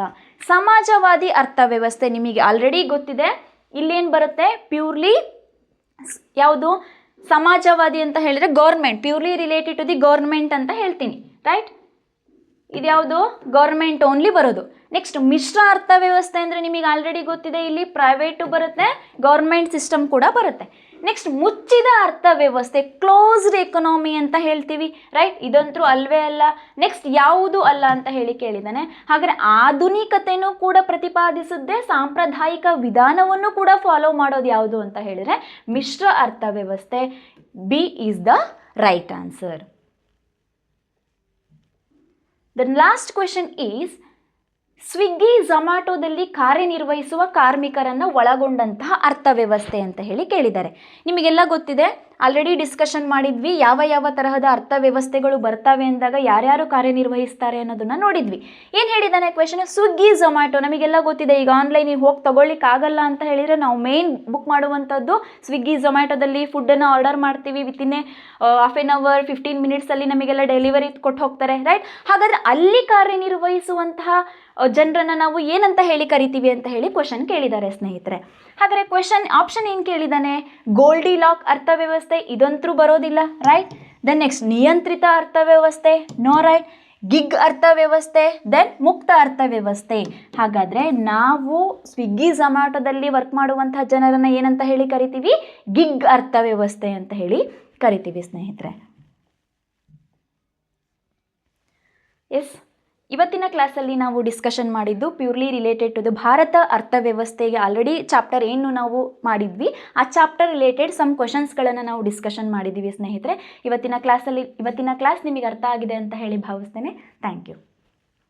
ಸಮಾಜವಾದಿ ಅರ್ಥವ್ಯವಸ್ಥೆ ನಿಮಗೆ ಆಲ್ರೆಡಿ ಗೊತ್ತಿದೆ. ಇಲ್ಲೇನು ಬರುತ್ತೆ? ಪ್ಯೂರ್ಲಿ ಯಾವುದು? ಸಮಾಜವಾದಿ ಅಂತ ಹೇಳಿದ್ರೆ government, purely related to the government ಅಂತ ಹೇಳ್ತೀನಿ ರೈಟ್. ಇದ್ಯಾವುದು? ಗೌರ್ಮೆಂಟ್ ಓನ್ಲಿ ಬರೋದು. ನೆಕ್ಸ್ಟ್ ಮಿಶ್ರ ಅರ್ಥವ್ಯವಸ್ಥೆ ಅಂದರೆ ನಿಮಗೆ ಆಲ್ರೆಡಿ ಗೊತ್ತಿದೆ, ಇಲ್ಲಿ ಪ್ರೈವೇಟು ಬರುತ್ತೆ, ಗೌರ್ಮೆಂಟ್ ಸಿಸ್ಟಮ್ ಕೂಡ ಬರುತ್ತೆ. ನೆಕ್ಸ್ಟ್ ಮುಚ್ಚಿದ ಅರ್ಥವ್ಯವಸ್ಥೆ, ಕ್ಲೋಸ್ಡ್ ಎಕನಾಮಿ ಅಂತ ಹೇಳ್ತೀವಿ ರೈಟ್. ಇದಂತೂ ಅಲ್ವೇ ಅಲ್ಲ. ನೆಕ್ಸ್ಟ್ ಯಾವುದು ಅಲ್ಲ ಅಂತ ಹೇಳಿ ಕೇಳಿದ್ದಾನೆ. ಹಾಗಾದರೆ ಆಧುನಿಕತೆಯೂ ಕೂಡ ಪ್ರತಿಪಾದಿಸಿದ್ದೆ, ಸಾಂಪ್ರದಾಯಿಕ ವಿಧಾನವನ್ನು ಕೂಡ ಫಾಲೋ ಮಾಡೋದು ಯಾವುದು ಅಂತ ಹೇಳಿದರೆ ಮಿಶ್ರ ಅರ್ಥವ್ಯವಸ್ಥೆ. B is the right answer. The last question is Swiggy ಝೊಮ್ಯಾಟೊದಲ್ಲಿ ಕಾರ್ಯನಿರ್ವಹಿಸುವ ಕಾರ್ಮಿಕರನ್ನು ಒಳಗೊಂಡಂತಹ ಅರ್ಥವ್ಯವಸ್ಥೆ ಅಂತ ಹೇಳಿ ಕೇಳಿದ್ದಾರೆ. ನಿಮಗೆಲ್ಲ ಗೊತ್ತಿದೆ, ಆಲ್ರೆಡಿ ಡಿಸ್ಕಷನ್ ಮಾಡಿದ್ವಿ ಯಾವ ಯಾವ ತರಹದ ಅರ್ಥವ್ಯವಸ್ಥೆಗಳು ಬರ್ತವೆ ಅಂದಾಗ ಯಾರ್ಯಾರು ಕಾರ್ಯನಿರ್ವಹಿಸ್ತಾರೆ ಅನ್ನೋದನ್ನು ನೋಡಿದ್ವಿ. ಏನು ಹೇಳಿದ್ದಾನೆ ಕ್ವೆಶನ್? ಸ್ವಿಗ್ಗಿ ಝೊಮ್ಯಾಟೊ ನಮಗೆಲ್ಲ ಗೊತ್ತಿದೆ. ಈಗ ಆನ್ಲೈನಿಗೆ ಹೋಗಿ ತೊಗೊಳ್ಳಿಕ್ಕಾಗಲ್ಲ ಅಂತ ಹೇಳಿದರೆ ನಾವು ಮೇನ್ ಬುಕ್ ಮಾಡುವಂಥದ್ದು ಸ್ವಿಗ್ಗಿ ಝೊಮ್ಯಾಟೊದಲ್ಲಿ ಫುಡ್ಡನ್ನು ಆರ್ಡರ್ ಮಾಡ್ತೀವಿ. ವಿತಿನ್ ಹಾಫ್ ಆನ್ ಅವರ್ 15 ಮಿನಿಟ್ಸಲ್ಲಿ ನಮಗೆಲ್ಲ ಡೆಲಿವರಿ ಕೊಟ್ಟು ಹೋಗ್ತಾರೆ ರೈಟ್. ಹಾಗಾದರೆ ಅಲ್ಲಿ ಕಾರ್ಯನಿರ್ವಹಿಸುವಂತಹ ಜನರನ್ನು ನಾವು ಏನಂತ ಹೇಳಿ ಕರಿತೀವಿ ಅಂತ ಹೇಳಿ ಕ್ವೆಶನ್ ಕೇಳಿದ್ದಾರೆ ಸ್ನೇಹಿತರೆ. ಹಾಗಾದರೆ ಕ್ವೆಶನ್ ಆಪ್ಷನ್ ಏನು ಕೇಳಿದ್ದಾನೆ? ಗೋಲ್ಡಿ ಲಾಕ್ ಅರ್ಥವ್ಯವಸ್ಥೆ, ಇದಂತೂ ಬರೋದಿಲ್ಲ ರೈಟ್. ದೆನ್ ನೆಕ್ಸ್ಟ್ ನಿಯಂತ್ರಿತ ಅರ್ಥವ್ಯವಸ್ಥೆ, ನೋ ರೈಟ್. ಗಿಗ್ ಅರ್ಥವ್ಯವಸ್ಥೆ, ದೆನ್ ಮುಕ್ತ ಅರ್ಥವ್ಯವಸ್ಥೆ. ಹಾಗಾದರೆ ನಾವು ಸ್ವಿಗ್ಗಿ ಝೊಮ್ಯಾಟೊದಲ್ಲಿ ವರ್ಕ್ ಮಾಡುವಂತಹ ಜನರನ್ನು ಏನಂತ ಹೇಳಿ ಕರಿತೀವಿ? ಗಿಗ್ ಅರ್ಥವ್ಯವಸ್ಥೆ ಅಂತ ಹೇಳಿ ಕರಿತೀವಿ ಸ್ನೇಹಿತರೆ. ಎಸ್, ಇವತ್ತಿನ ಕ್ಲಾಸಲ್ಲಿ ನಾವು ಡಿಸ್ಕಷನ್ ಮಾಡಿದ್ದು ಪ್ಯೂರ್ಲಿ ರಿಲೇಟೆಡ್ ಟು ದ ಭಾರತ ಅರ್ಥವ್ಯವಸ್ಥೆಗೆ ಆಲ್ರೆಡಿ ಚಾಪ್ಟರ್ ಏನು ನಾವು ಮಾಡಿದ್ವಿ, ಆ ಚಾಪ್ಟರ್ ರಿಲೇಟೆಡ್ ಸಮ್ ಕ್ವಶನ್ಸ್ಗಳನ್ನು ನಾವು ಡಿಸ್ಕಷನ್ ಮಾಡಿದ್ದೀವಿ ಸ್ನೇಹಿತರೆ. ಇವತ್ತಿನ ಕ್ಲಾಸ್ ನಿಮಗೆ ಅರ್ಥ ಆಗಿದೆ ಅಂತ ಹೇಳಿ ಭಾವಿಸ್ತೇನೆ. Thank you.